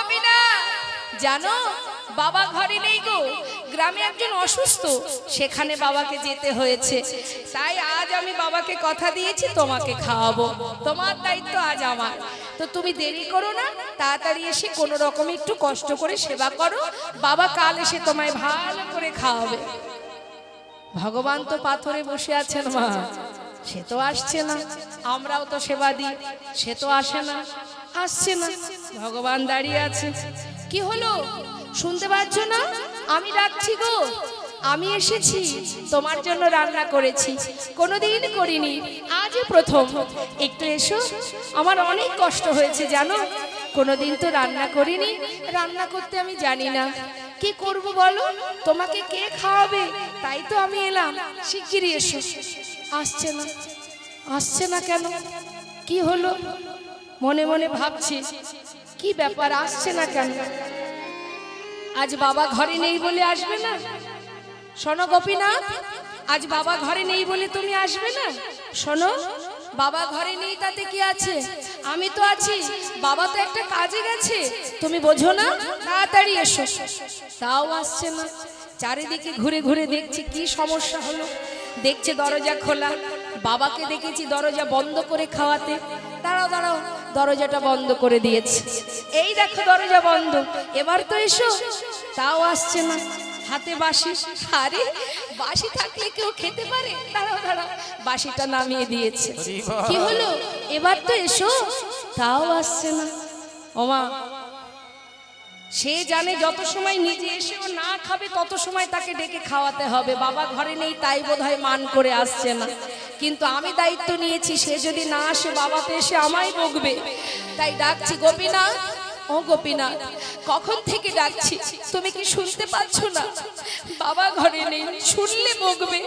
গোপীনা, জানো বাবা ঘরে নেই গো, গ্রামে একজন অসুস্থ, সেখানে বাবাকে যেতে হয়েছে। তাই আজ আমি বাবাকে কথা দিয়েছি তোমাকে খাওয়াবো, তোমার দায়িত্ব আজ আমার। তো তুমি দেরি করো না, তাড়াতাড়ি এসে কোনো রকম একটু কষ্ট করে সেবা করো, বাবা কাল এসে তোমায় ভালো করে খাওয়াবে। ভগবান তো পাথরে বসে আছেন মা, সে তো আসছে না। আমরাও তো সেবা দিই, সে তো আসে না, আসছে না। ভগবান দাঁড়িয়ে আছে। কি হলো শুনতে পাচ্ছ না? আমি ডাকছি গো, আমি এসেছি, তোমার জন্য রান্না করেছি, কোনোদিন করিনি, আজই প্রথম। একটু এসো, আমার অনেক কষ্ট হয়েছে জানো, কোনোদিন তো রান্না করিনি, রান্না করতে আমি জানি না। কি করব বলো, তোমাকে কে খাওয়াবে? তাই তো আমি এলাম, শিগগিরই এসো। আসছে না, আসছে না কেন? কি হলো? মনে মনে ভাবছি কি ব্যাপার, আসছে না কেন? আজ বাবা ঘরে নেই বলে আসবে না? শোনো গোপীনাথ, আজ বাবা ঘরে নেই বলে তুমি আসবে না? শোনো, বাবা ঘরে নেই তাতে কি আছে, আমি তো আছি, বাবা তো একটা কাজে গেছে, তুমি বোঝো না? তাড়াতাড়ি এসো। তাও আসছে না। চারিদিকে ঘুরে ঘুরে দেখছি কি সমস্যা হলো। দেখছে দরজা খোলা, বাবাকে দেখেছি দরজা বন্ধ করে খাওয়াতে। দাঁড়াও দাঁড়াও, দরজাটা বন্ধ করে দিয়েছে, এই দেখো দরজা বন্ধ, এবার তো এসো। তাও আসছে না। হাতে বাঁশি, আরে বাঁশি থাকলে কেউ খেতে পারে? দাঁড়াও দাঁড়াও, বাঁশিটা নামিয়ে দিয়েছে। কি হলো, এবার তো এসো, তাও আসছে না। ওমা, সে জানে যত সময় নিজে এসেও না খাবে তত সময় তাকে ডেকে খাওয়াতে হবে। বাবা ঘরে নেই তাই বোধহয় মান করে আসছে না, কিন্তু আমি দায়িত্ব নিয়েছি, সে যদি না আসে বাবা তো এসে আমায় বকবে। তাই ডাকছি গোপীনাথ, ও গোপীনাথ, কখন থেকে ডাকছি, তুমি কি শুনতে পাচ্ছ না? বাবা ঘরে নেই, শুনলে বকবে,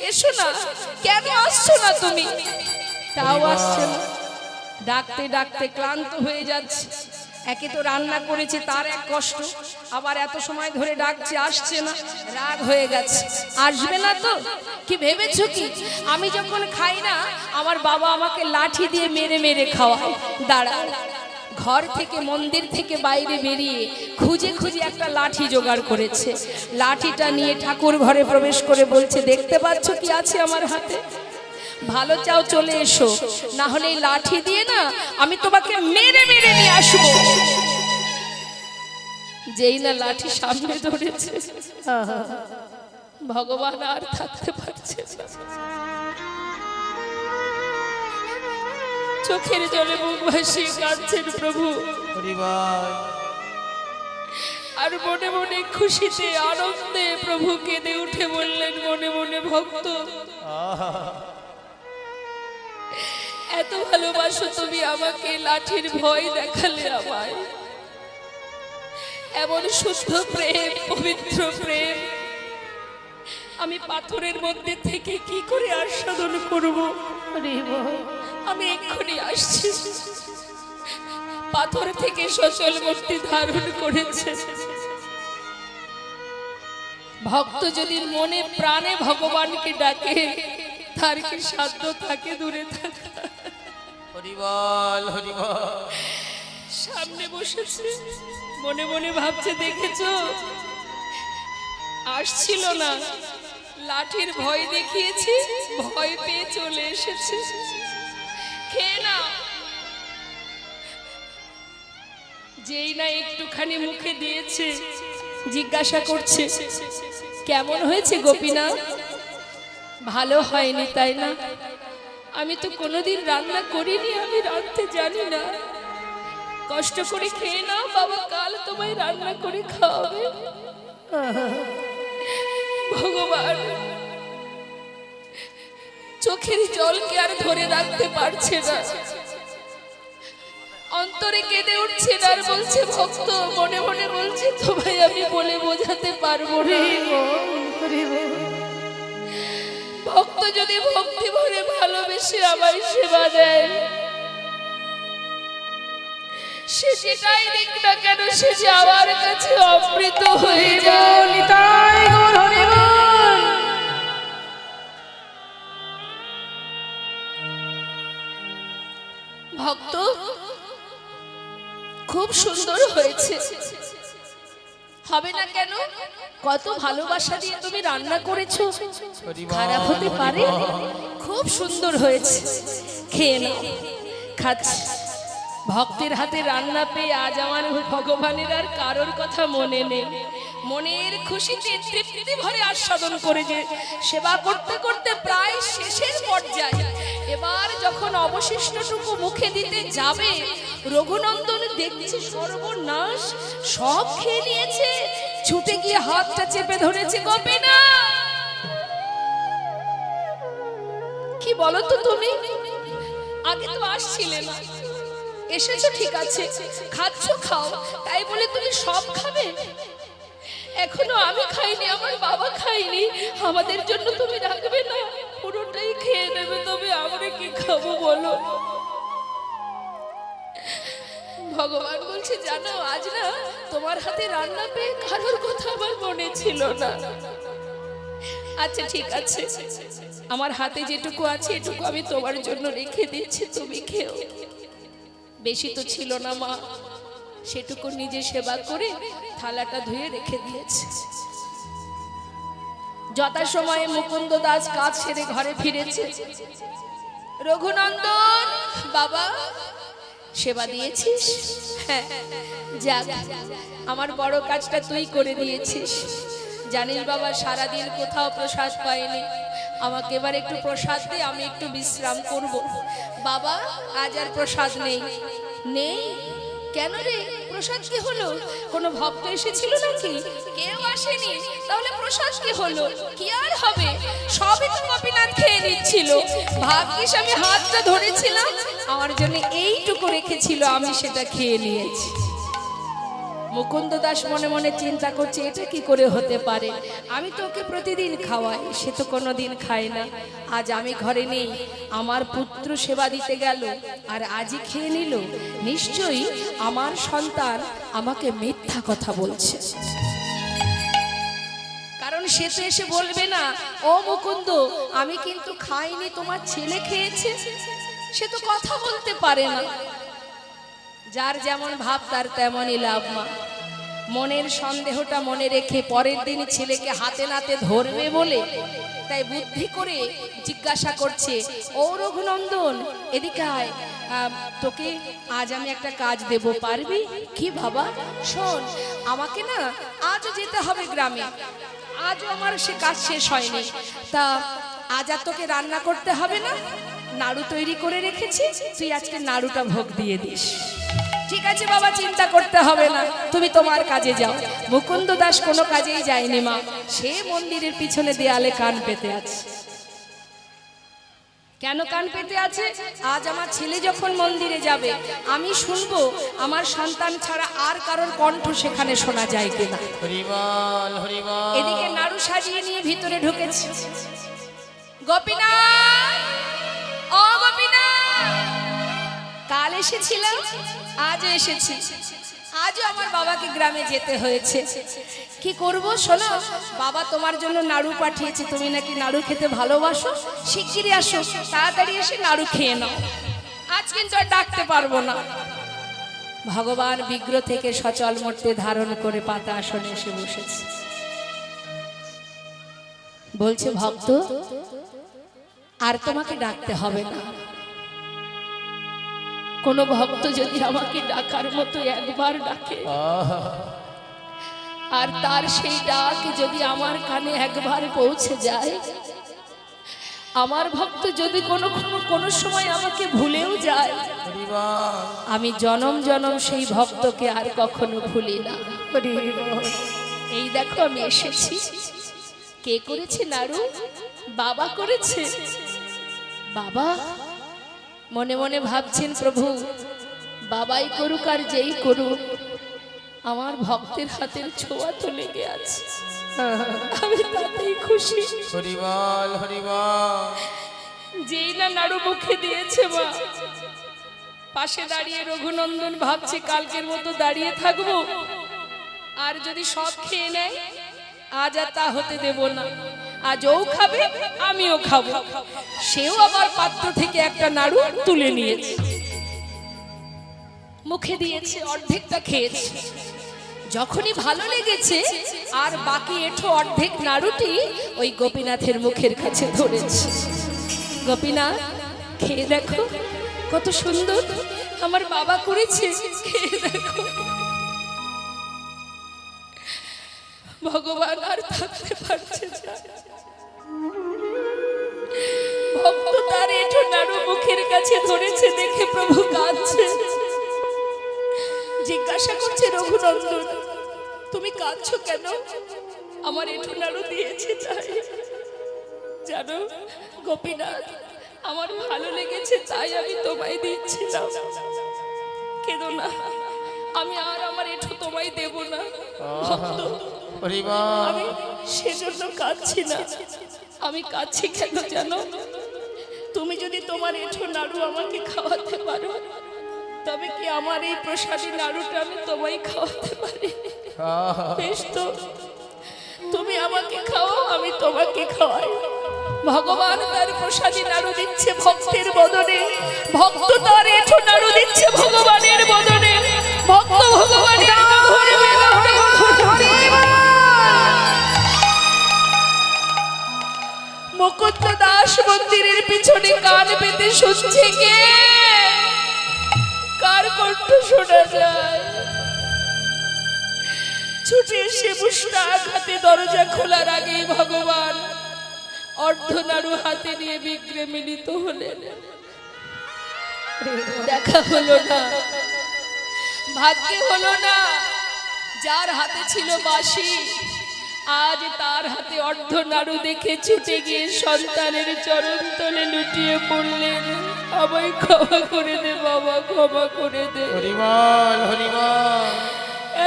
এসো না, কেন আসছো না তুমি? তাও আসছে না। ডাকতে ডাকতে ক্লান্ত হয়ে যাচ্ছে। একে তো রান্না করেছে তার এক কষ্ট, আবার এত সময় ধরে ডাকছে, আসছে না, রাগ হয়ে গেছে। আসবে না তো? কি ভেবেছো কি আমি যখন খাই না আমার বাবা আমাকে লাঠি দিয়ে মেরে মেরে খাওয়ায়? দাঁড়া, ঘর থেকে মন্দির থেকে বাইরে বেরিয়ে খুঁজে খুঁজে একটা লাঠি জোগাড় করেছে। লাঠিটা নিয়ে ঠাকুর ঘরে প্রবেশ করে বলছে, দেখতে পাচ্ছ কি আছে আমার হাতে? ভালো চাও চলে এসো, না হলে এই লাঠি দিয়ে না আমি তোমাকে মেরে মেরে নিয়ে আসবো। যেই না লাঠি সামনে ধরেছে, ভগবান আর থাকতে পারছে না। চোখের জলে মুখ ভাসিয়ে কাঁদছেন প্রভু, আর মনে মনে খুশিতে আনন্দে প্রভু কেঁদে উঠে বললেন মনে মনে, ভক্ত এত ভালোবাসো তুমি আমাকে, লাঠির ভয় দেখালে আমায়। এমন শুদ্ধ প্রেম, পবিত্র প্রেম আমি পাথরের মধ্যে থেকে কি করে আস্বাদন করব? আমি এক্ষুনি আসছি। পাথর থেকে সচল মূর্তি ধারণ করেছে। ভক্ত যদি মনে প্রাণে ভগবানকে ডাকে, তার কি সাধ্য থাকে দূরে থাকা? সামনে বসেছে, মনে মনে ভাবছে, দেখেছো আসছিল না, লাঠির ভয় দেখিয়েছি, ভয় পেয়ে চলে এসেছে, খেয়ে না। যেই না একটুখানি মুখে দিয়েছে, জিজ্ঞাসা করছে কেমন হয়েছে গোপীনাথ? ভালো হয়নি তাই না? আমি তো কোনোদিন রান্না করিনি, আমি রাঁধতে জানি না। কষ্ট করে খেয়ে নাও, বাবা কাল তোমায় রান্না করে খাওয়াবে। ভগবান চোখের জলকে আর ধরে রাখতে পারছে না, অন্তরে কেঁদে উঠছে আর বলছে, ভক্ত মনে মনে বলছে, তোমায় আমি বলে বোঝাতে পারবো না। ভক্ত যদি ভক্তি ভরে ভালোবেসে আমায় সেবা দেয়, সে যেটাই দিক না কেন, সে যে আমার কাছে অমৃত হয়ে যায়। ভক্ত খুব সুন্দর হয়েছে। হবে না কেন? কত ভালোবাসা দিয়ে তুমি রান্না করেছো, খারাপ হতে পারে? খুব সুন্দর হয়েছে, খেয়ে নাও। খাচ্ছি। ভক্তের হাতে রান্না পেয়ে আজ আমার ভগবানের আর কারোর কথা মনে নেই। মনের খুশিতে তৃপ্তি ভরে আস্বাদন করে যে সেবা করতে করতে প্রায় শেষের পর্যায়ে, এবার যখন অবশিষ্টটুকু মুখে দিতে যাবে, রঘুনন্দন দেখছে সর্বনাশ, সব খেয়ে নিয়েছে। ছুটে গিয়ে হাতটা চেপে ধরেছে, গোপীনা কি বলো তো তুমি? আগে তো আসছিলে না, এসেছো ঠিক আছে, খাচ্ছ খাও, তাই বলে তুমি সব খাবে? এখনো আমি খাইনি, আমার বাবা খাইনি, আমাদের জন্য তুমি রাখবে না? পুরোটাই খেয়ে নেবে, তবে আমরা কি খাবো বলো? ভগবান বলছে, জানো আজ না তোমার হাতে রান্না পেয়ে কারোর কথা আমার মনে ছিল না। আচ্ছা ঠিক আছে, আমার হাতে যেটুকু আছে এটুকু আমি তোমার জন্য রেখে দিচ্ছি, তুমি খেও। বেশি তো ছিল না মা, সেটুকু নিজে সেবা করে থালাটা ধুয়ে রেখে দিয়েছে। যথাসময়ে মুকুন্দ দাস কাজ সেরে ঘরে ফিরেছে। রঘুনন্দন বাবা, সেবা দিয়েছিস? হ্যাঁ, যাক, আমার বড় কাজটা তুই করে দিয়েছিস। জানিস বাবা, সারাদিন কোথাও প্রসাদ পাইনি, আমাকে এবার একটু প্রসাদ দে, আমি একটু বিশ্রাম করব। বাবা, আজ আর প্রসাদ নেই। নেই কেন রে? প্রসাদ কি হলো? কোনো ভক্ত এসেছিল নাকি? কেউ আসেনি, তাহলে প্রসাদ কি হলো? কি আর হবে, সবই তো গোপীনাথ খেয়ে নিচ্ছিল। ভাগ্যিস আমি হাতটা ধরেছিলাম, আমার জন্য এইটুকু রেখেছিল, আমি সেটা খেয়ে নিয়েছি। মুকুন্দ দাস মনে মনে চিন্তা করছে, এটা কি করে হতে পারে? আমি তো ওকে প্রতিদিন খাওয়াই, সে তো কোনোদিন খায় না। আজ আমি ঘরে নেই, আমার পুত্র সেবা দিতে গেল আর আজই খেয়ে নিল। নিশ্চয়ই আমার সন্তান আমাকে মিথ্যা কথা বলছে, কারণ সে তো এসে বলবে না, ও মুকুন্দ আমি কিন্তু খাইনি, তোমার ছেলে খেয়েছে। সে তো কথা বলতে পারে না। যার যেমন ভাব তার তেমনই লাভ মা। মনের সন্দেহটা মনে রেখে পরের দিন ছেলেকে হাতে নাতে ধরবে বলে তাই বুদ্ধি করে জিজ্ঞাসা করছে, ও রঘুনন্দন এদিকে আয়, তোকে আজ আমি একটা কাজ দেব, পারবি? কি বাবা? শোন, আমাকে না আজও যেতে হবে গ্রামে, আজও আমার সে কাজ শেষ হয়নি। তা আজ আর তোকে রান্না করতে হবে না, নাড়ু তৈরি করে রেখেছি, তুই আজকে নাড়ুটা ভোগ দিয়ে দিস। ঠিক আছে বাবা, চিন্তা করতে হবে না, তুমি তোমার কাজে যাও। মুকুন্দ দাস কোনো কাজেই যায়নি মা, সে মন্দিরের পিছনে দেয়ালে কান পেতে আছে। কেন কান পেতে আছে? আজ আমার ছেলে যখন মন্দিরে যাবে, আমি শুনবো আমার সন্তান ছাড়া আর কারোর কণ্ঠ সেখানে শোনা যায় কিনা। হরিবল হরিবল। এদিকে নাড়ু সাজিয়ে নিয়ে ভিতরে ঢুকেছে। গোপীনাথ, ও গোপীনাথ, কাল এসেছিলাম, আজও এসেছি। আজও আমার বাবাকে গ্রামে যেতে হয়েছে। কি করব শোনো, বাবা তোমার জন্য নাড়ু পাঠিয়েছে, তুমি নাকি নাড়ু খেতে ভালোবাসো, শিগগিরই আসো, তাড়াতাড়ি এসে নাড়ু খেয়ে নাও। আজ কিন্তু আর ডাকতে পারবো না। ভগবান বিগ্রহ থেকে সচল মূর্তি ধারণ করে পাতা আসনে এসে বসেছে। বলছে, ভক্ত আর তোমাকে ডাকতে হবে না। কোন ভক্ত যদি আমাকে ডাকার মতো একবার ডাকে, আর তার সেই ডাক যদি আমার কানে একবার পৌঁছে যায়, আমার ভক্ত যদি কোনো সময় আমাকে ভুলেও যায়, আমি জনম জনম সেই ভক্তকে আর কখনো ভুলি না। এই দেখো আমি এসেছি। কে করেছে নাড়ু? বাবা করেছে। বাবা মনে মনে ভাবছেন, প্রভু বাবাই করুক আর যেই করুক, আমার ভক্তের হাতের ছোঁয়া তো লেগে আছে, আমি তাতেই খুশি। হরিবল হরিবল। যেই না নাড়ু মুখে দিয়েছে মা, পাশে দাঁড়িয়ে রঘুনন্দন ভাবছে কালকের মতো দাঁড়িয়ে থাকবো, আর যদি সব খেয়ে নেয় আজ আর তা হতে দেব না। আজ ও খাবে, আমিও খাবো। সেও আবার পাত্র থেকে একটা নাড়ু তুলে নিয়েছে। মুখে দিয়েছে, অর্ধেকটা খেয়েছে। যখনই ভালো লেগেছে আর বাকি এঁঠো অর্ধেক নাড়ুটি ওই গোপীনাথের মুখের কাছে ধরেছে। গোপীনাথ, খেয়ে দেখো কত সুন্দর আমার বাবা করেছে, খেয়ে দেখো। ভগবান আর থাকতে পারছে না। ভক্ত তার এঁঠো নাড়ু মুখের কাছে ধরেছে দেখে প্রভু কাঁদছে। জিজ্ঞাসা করছে, রঘুনন্দন তুমি কাঁদছো কেন? আমার এঁঠো নাড়ু দিয়েছে তাই। জানো গোপীনাথ, আমার ভালো লেগেছে তাই আমি তোমায় দিচ্ছিলাম। কেঁদো না, আমি আর আমার এঁঠো তোমায় দেব না। ভক্ত, আমি সেজন্য কাঁদছি না। আমি কাঁদছি কেন জানো? তুমি যদি তোমার এঁঠো নাড়ু আমাকে খাওয়াতে পারো, তবে কি আমার এই প্রসাদী নাড়ুটা আমি তোমায় খাওয়াতে পারি? বেশ তো, তুমি আমাকে খাওয়াও, আমি তোমাকে খাওয়াই। ভগবান তার প্রসাদী নাড়ু দিচ্ছে ভক্তের বদনে, ভক্ত তার এঁঠো নাড়ু দিচ্ছে ভগবানের বদনে। ভক্ত ভগবানের মুকুন্দ দাস মন্দিরের পিছনে কান পেতে শুনছে কে? কার কণ্ঠ শোনা যায়? ছুটে এসে মুষ্টাক হাতে দরজা খোলার আগেই ভগবান অর্ধনাড়ু হাতে নিয়ে বিগ্রে মিলিত হলেন। দেখা হলো না, ভাগ্যে হলো না। যার হাতে ছিল বাঁশি, আজ তার হাতে অর্ধনাড়ু দেখে ছুটে গিয়ে সন্তানের চরণ তলে লুটিয়ে পড়লেন। আমায় ক্ষমা করে দে বাবা, ক্ষমা করে দে। হরিবল হরিবল।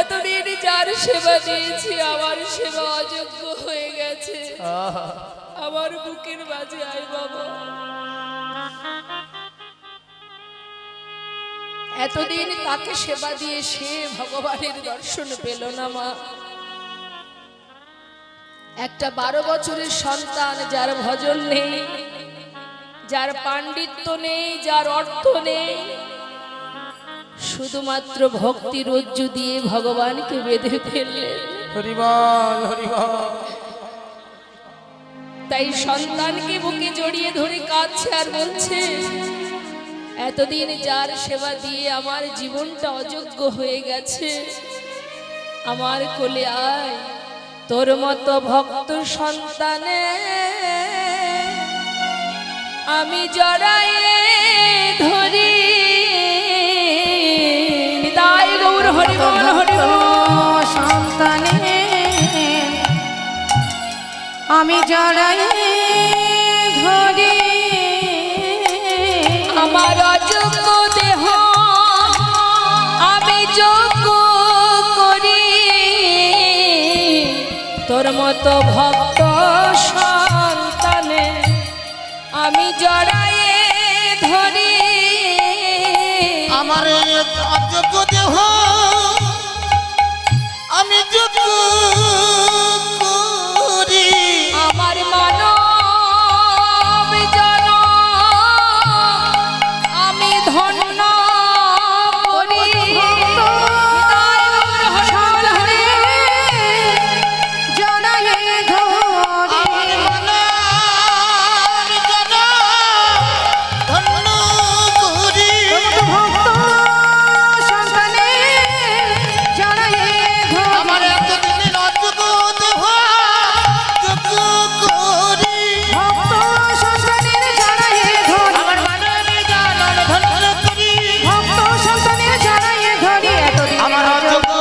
এতদিন যার সেবা দিয়েছি, আমার সেবা অযোগ্য হয়ে গেছে। আমার বুকের মাঝে আয় বাবা। এতদিন তাকে সেবা দিয়ে সে ভগবানের দর্শন পেল না মা। একটা 12 বছরের সন্তান, যার ভজন নেই, যার পাণ্ডিত্য নেই, যার অর্থ নেই, শুধুমাত্র ভক্তি রজ্জু দিয়ে ভগবানকে বেঁধে ফেললেন। হরিবল হরিবল। তাই সন্তানকে বুকে জড়িয়ে ধরে কাঁদছে আর বলছে, এতদিন যার সেবা দিয়ে আমার জীবনটা অযোগ্য হয়ে গেছে, আমার কোলে আয়। তোর মতো ভক্ত সন্তানে আমি জড়ায়ে ধরি। তাই গৌর হরিবল হরিবল। সন্তানে আমি জড়ায়ে ধরি, আমার অযোগ্য দেহ আমি যোগ্য করি। তোর মতো ভক্ত সন্তানে আমি জড়ায়ে ধরি। আমার অযোগ্য দেহ আমি যোগ্য করি। আমার মানব জনম আমি ধন্য করি। জড়ায়ে ধরি, ধন্য করি। ভক্ত সন্তানে জড়ায়ে ধরি। আমার এতদিনের অযোগ্য দেহ যোগ্য করি। ভক্ত সন্তানের জড়ায়ে ধরি, আমার মানবে জানান ধন্য করি। ভক্ত সন্তানের জড়ায়ে ধরি। এতদিন আমার অযোগ্য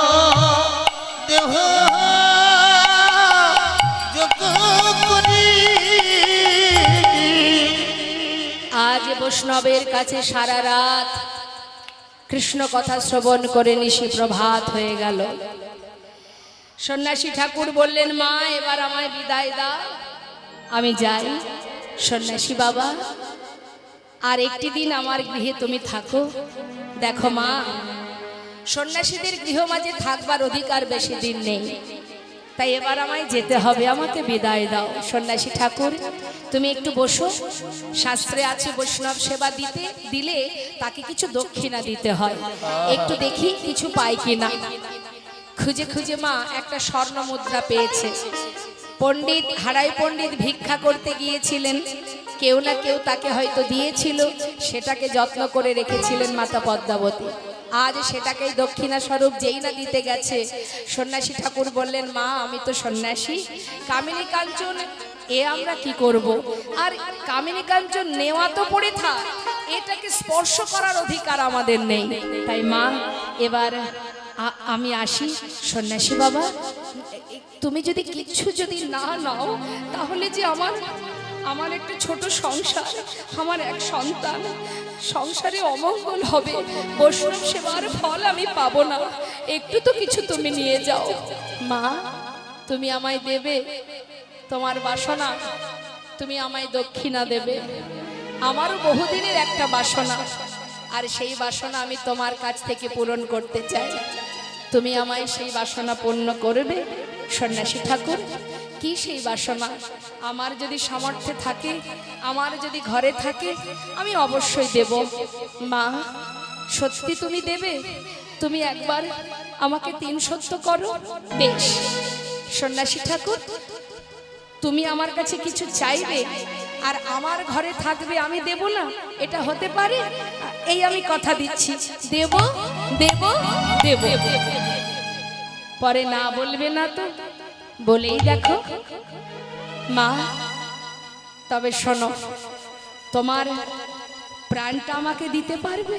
দেহ যোগ্য করি। আজ বৈষ্ণবের কাছে সারা রাত কৃষ্ণ কথা শ্রবণ করে নিশি প্রভাত হয়ে গেল। সন্ন্যাসী ঠাকুর বললেন, মা এবার আমায় বিদায় দাও, আমি যাই। সন্ন্যাসী বাবা, আর একটি দিন আমার গৃহে তুমি থাকো। দেখো মা, সন্ন্যাসীদের গৃহ মাঝে থাকবার অধিকার বেশি দিন নেই। তাই এবার আমায় যেতে হবে, আমাকে বিদায় দাও। সন্ন্যাসী ঠাকুর তুমি একটু বসো। শাস্ত্রে আছে বৈষ্ণব সেবা দিলে তাকে কিছু দক্ষিণা দিতে হয়। একটু দেখি কিছু পাই কিনা। খুঁজে খুঁজে মা একটা স্বর্ণ মুদ্রা পেয়েছে। পণ্ডিত হারাই পণ্ডিত ভিক্ষা করতে গিয়েছিলেন, কেউ না কেউ তাকে হয়তো দিয়েছিল, সেটাকে যত্ন করে রেখেছিলেন মাতা পদ্মাবতী। আজ সেটাকেই দক্ষিণা স্বরূপ যেই না দিতে গেছে, সন্ন্যাসী ঠাকুর বললেন, মা আমি তো সন্ন্যাসী, কামিনী কাঞ্চন এ আমরা কি করব? আর কামিনী কাঞ্চন নেওয়া তো পড়ে থাক, এটাকে স্পর্শ করার অধিকার আমাদের নেই। তাই মা এবার আমি আসি। সন্ন্যাসী বাবা, তুমি যদি কিছু যদি না নাও, তাহলে যে আমার একটা ছোট সংসার, আমার এক সন্তান, সংসারে অমঙ্গল হবে, বৈষ্ণব সেবার ফল আমি পাবো না। একটু তো কিছু তুমি নিয়ে যাও। মা তুমি আমায় দেবে তোমার বাসনা, তুমি আমায় দক্ষিণা দেবে। আমারও বহুদিনের একটা বাসনা, আর সেই বাসনা আমি তোমার কাছ থেকে পূরণ করতে চাই। তুমি আমায় সেই বাসনা পূর্ণ করবে। সন্ন্যাসী ঠাকুর কি সেই বাসনা? আমার যদি সামর্থ্যে থাকে, আমার যদি ঘরে থাকে, আমি অবশ্যই দেব। মা সত্যি তুমি দেবে? তুমি একবার আমাকে 3 সত্য করো। বেশ সন্ন্যাসী ঠাকুর, তুমি আমার কাছে কিছু চাইবে আর আমার ঘরে থাকবে, আমি দেব না, এটা হতে পারে? এই আমি কথা দিচ্ছি, দেব দেব দেব। পরে না বলবে না তো? বলেই দেখো। মা তবে শোনো, তোমার প্রাণটা আমাকে দিতে পারবে?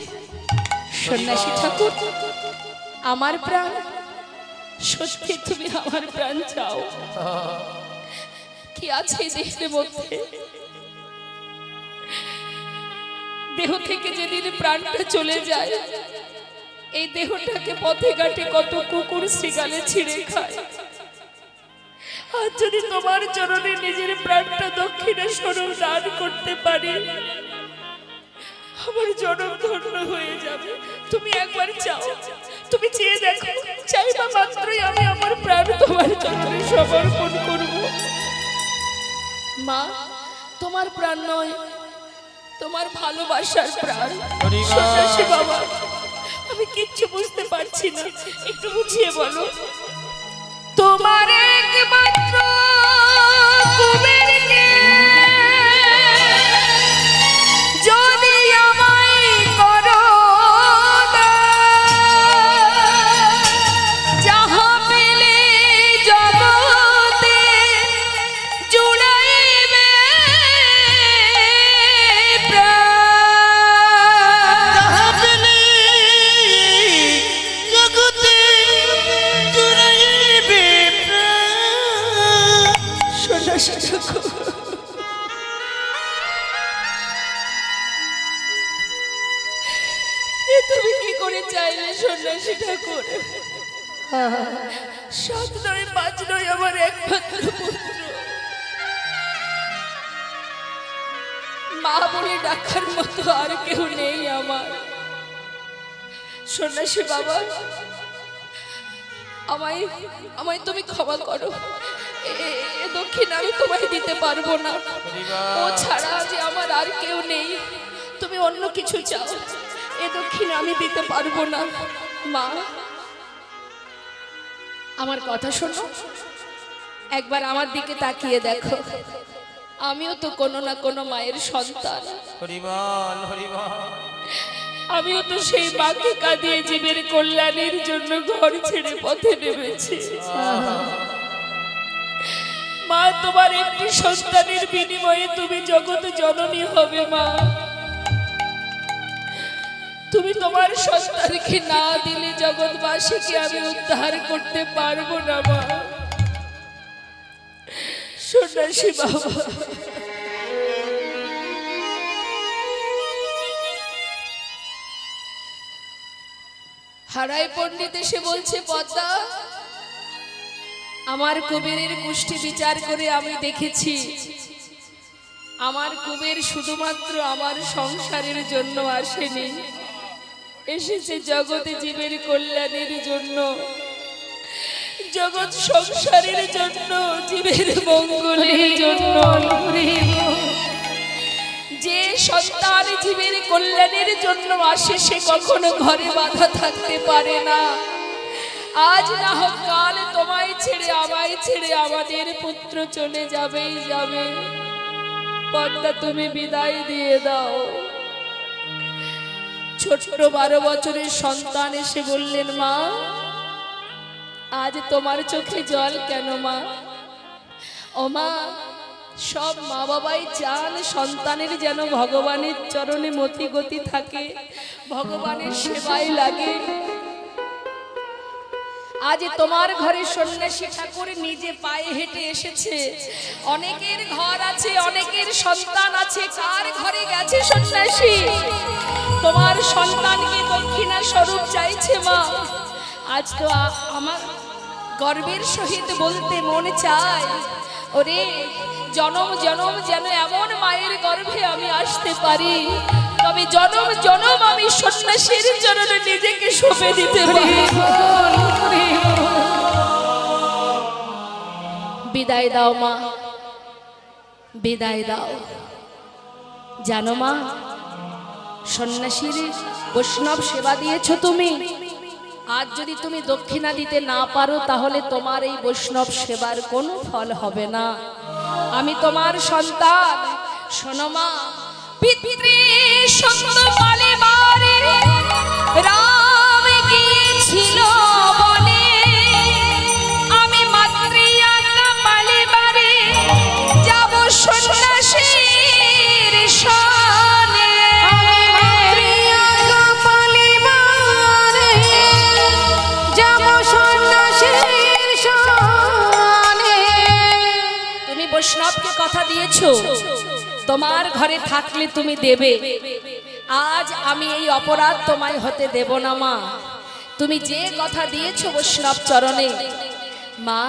সন্ন্যাসী ঠাকুর আমার প্রাণ? সত্যি তুমি আমার প্রাণ চাও? কি আছে দেহের মধ্যে? দেহ থেকে যেদিন প্রাণটা চলে যায়, এই দেহটাকে পথে ঘাটে কত কুকুর শ্রীগালে ছিঁড়ে খায়। আর যদি তোমার চরণে নিজের প্রাণটা দক্ষিণা স্বরূপ দান করতে পারি, আমার জনম ধন্য হয়ে যাবে। তুমি একবার চাও, তুমি চেয়ে দেখো, চাইবা মাত্রই আমি আমার প্রাণ তোমার চরণে সমর্পণ করব। মা তোমার প্রাণ নয়, তোমার ভালোবাসার প্রাণ। সন্ন্যাসী বাবা আমি কিচ্ছু বুঝতে পারছি না, একটু বুঝিয়ে বলো। তোমার একমাত্র কুবেরকে যদি আমায় করো যাহা পেলে জগতে জুড়াইবে প্রাণ। যাহা পেলে জগতে জুড়াইবে প্রাণ। সন্ন্যাসী ঠাকুর তুমি কি করে চাইলে? সন্ন্যাসী ঠাকুর সাত নয় 5 নয়, আমার একমাত্র পুত্র। মা বলে ডাকার মতো আর কেউ নেই আমার। সন্ন্যাসী বাবা আমায় তুমি ক্ষমা করো। এ দক্ষিণ আমি তোমায় দিতে পারবো না। ও ছাড়া যে আমার আর কেউ নেই, তুমি অন্য কিছু চাও, এ দক্ষিণ আমি দিতে পারবো না। মা আমার কথা শোনো, একবার আমার দিকে তাকিয়ে দেখো, আমিও তো কোনো না কোনো মায়ের সন্তান। হরিবল হরিবল। আমিও তো সেই মাকে কাঁদিয়ে জীবের কল্যাণের জন্য ঘর ছেড়ে পথে নেমেছি। মা তোমার একটি সন্তানের বিনিময়ে তুমি জগৎ জননী হবে। মা তুমি তোমার সন্তানকে না দিলে জগৎবাসীকে আমি উদ্ধার করতে পারবো না। মা সন্ন্যাসী বাবা হারাই পণ্ডিত এসে বলছে, পদ্মা আমার কুবেরের কুষ্টি বিচার করে আমি দেখেছি, আমার কুবের শুধুমাত্র আমার সংসারের জন্য আসেনি, এসেছে জগতে জীবের কল্যাণের জন্য। জগৎ সংসারের জন্য, জীবের মঙ্গলের জন্য, যে সন্তান জীবের কল্যাণের জন্য আসে সে কখনো ঘরে বাধা থাকতে পারে না। আজ না হোক কাল তোমায় ছেড়ে আমায় ছেড়ে আমাদের পুত্র চলে যাবেই যাবে। পর্দা তুমি বিদায় দিয়ে দাও। ছোট্ট 12 বছরের সন্তান এসে বললেন, মা আজ তোমার চোখে জল কেন মা? ও মা, সব মা বাবাই চান সন্তানের যেন ভগবানের চরণে মতি গতি থাকে, ভগবানের সেবায় লাগে। আজ তোমার ঘরে সন্ন্যাসী ঠাকুর নিজে পায়ে হেঁটে এসেছে। অনেকের ঘর আছে, অনেকের সন্তান আছে, কার ঘরে গেছে সন্ন্যাসী? তোমার সন্তানকে দক্ষিণা স্বরূপ চাইছে মা। আজ তো আমার গর্বের সহিত বলতে মনে চায়, ওরে জনম জনম যেন এমন মায়ের গর্ভে আমি আসতে পারি, তবে জনম জনম আমি সন্ন্যাসীর চরণে নিজেকে সঁপে দিতে পারি। বিদায় দাও মা, বিদায় দাও। জানো মা, সন্ন্যাসীর বৈষ্ণব সেবা দিয়েছো তুমি। আজ যদি তুমি দক্ষিণা দিতে না পারো তাহলে তোমার এই বৈষ্ণব সেবার কোনো ফল হবে না। আমি তোমার সন্তান, শোনো মা। পিতৃ সঙ্গ পালিবারে রাম গিয়েছিল বনে, আমি মাতৃ আজ্ঞা পালিবারে যাব সন্ন্যাসীর সনে। তুমি বৈষ্ণবকে কথা দিয়েছো, তোমার ঘরে থাকলে তুমি দেবে। আজ আমি এই অপরাধ তোমায় হতে দেব না মা। তুমি যে কথা দিয়েছো বৈষ্ণব চরণে, মা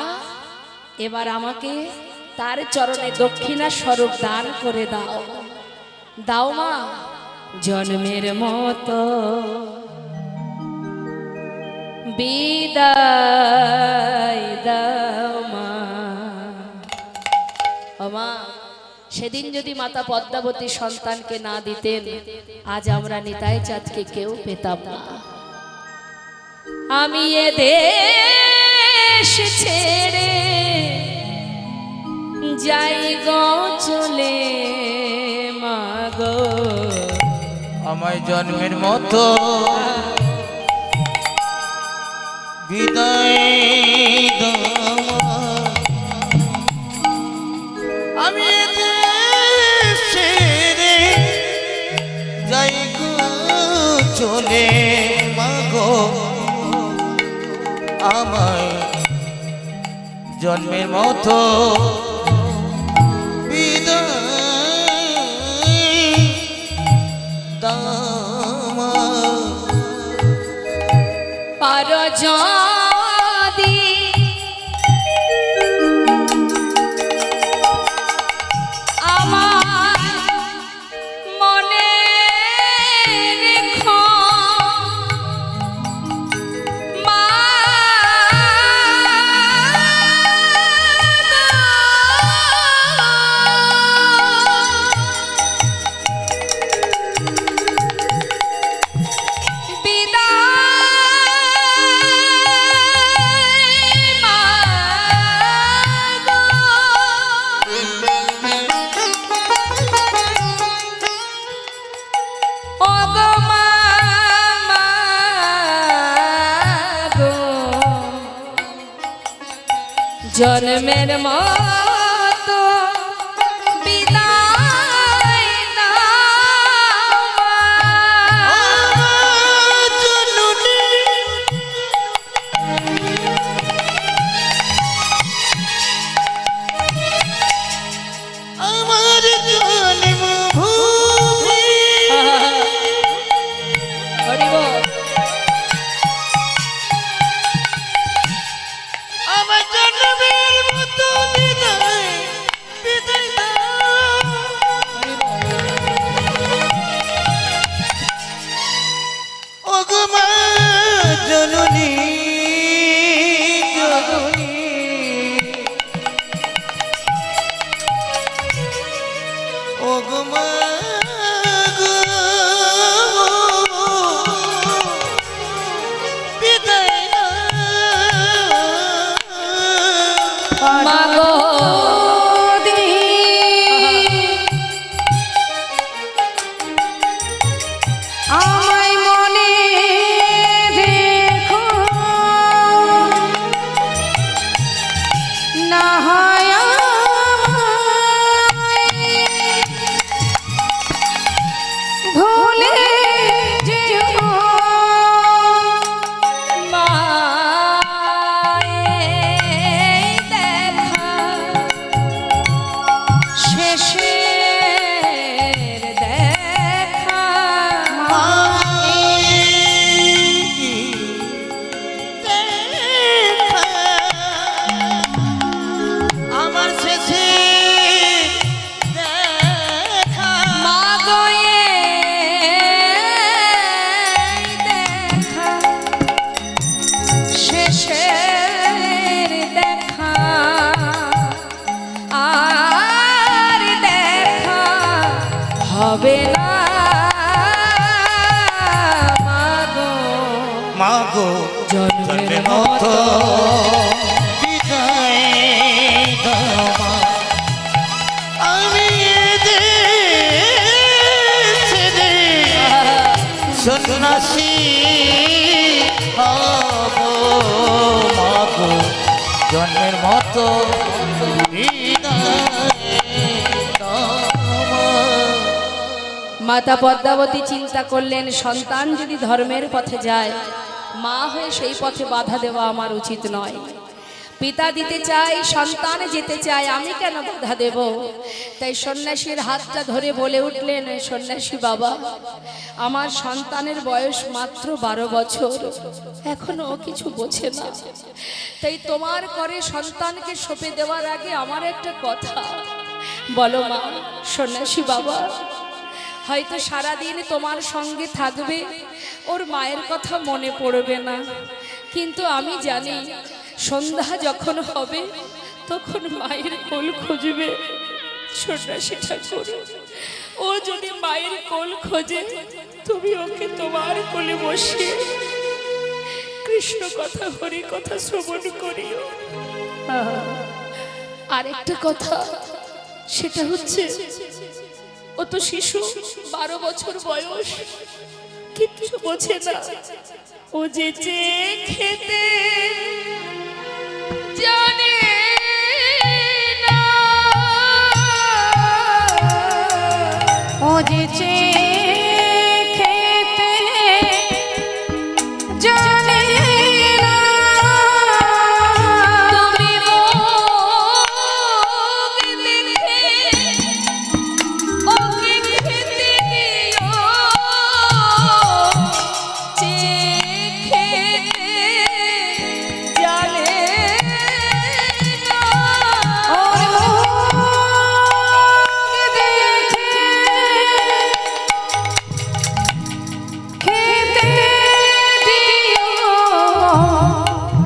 এবার আমাকে তার চরণে দক্ষিণা স্বরূপ দান করে দাও। দাও মা, জন্মের মতো বিদায় দাও মা। ও মা, সেদিন যদি মাতা পদ্মাবতী সন্তানকে না দিতেন, আজ আমরা নিতাই চাঁদকে কেউ পেতাম না। আমি এ দেশ ছেড়ে যাই গো চলে মাগো, আমায় জন্মের মতো বিদায় দাও। আমি দেশ ছেড়ে যাই গো চলে মাগো, আমায় জন্মের মতো বিদায় দাও। পার যদি আমার মনে রেখো মা, জন্মের মতো বিদায় দাও মা। আমার জন্মভূমি হরি বল। আমার জন্মের মতো বিদায় শেষের দেখা আর দেখা হবে না মাগো মাগো জন্মের মতো বিদায় দাও মা। আমি ছেড়ে সন্ন্যাসী হব মাগো জন্মের মতো বিদায় দাও মা। মাতা পদ্মাবতী চিন্তা করলেন, সন্তান যদি ধর্মের পথে যায়, মা হয়ে সেই পথে বাধা দেওয়া আমার উচিত নয়। পিতা দিতে চাই, সন্তান যেতে চায়, আমি কেন বাধা দেব? তাই সন্ন্যাসীর হাতটা ধরে বলে উঠলেন, সন্ন্যাসী বাবা, আমার সন্তানের বয়স মাত্র 12 বছর, এখনো ও কিছু বোঝে না। তাই তোমার করে সন্তানকে সঁপে দেওয়ার আগে আমার একটা কথা বলো মা। সন্ন্যাসী বাবা, হয়তো সারাদিন তোমার সঙ্গে থাকবে, ওর মায়ের কথা মনে পড়বে না, কিন্তু আমি জানি সন্ধ্যা যখন হবে তখন মায়ের কোল খুঁজবে। সন্ন্যাসী ঠাকুর, ও যদি মায়ের কোল খোঁজে, তুমি ওকে তোমার কোলে বসিয়ে কৃষ্ণ কথা হরি কথা শ্রবণ করিও। আরেকটা কথা, সেটা হচ্ছে ও তো শিশু, 12 বছর বয়স, কিচ্ছু বোঝে না। ও যে খেতে জানে না, ও যে খেতে জানে না, তুমি মুখ দেখে ওকে খেতে দিও, যে খেতে জানে না। ওর মুখ দেখে খেতে দিও,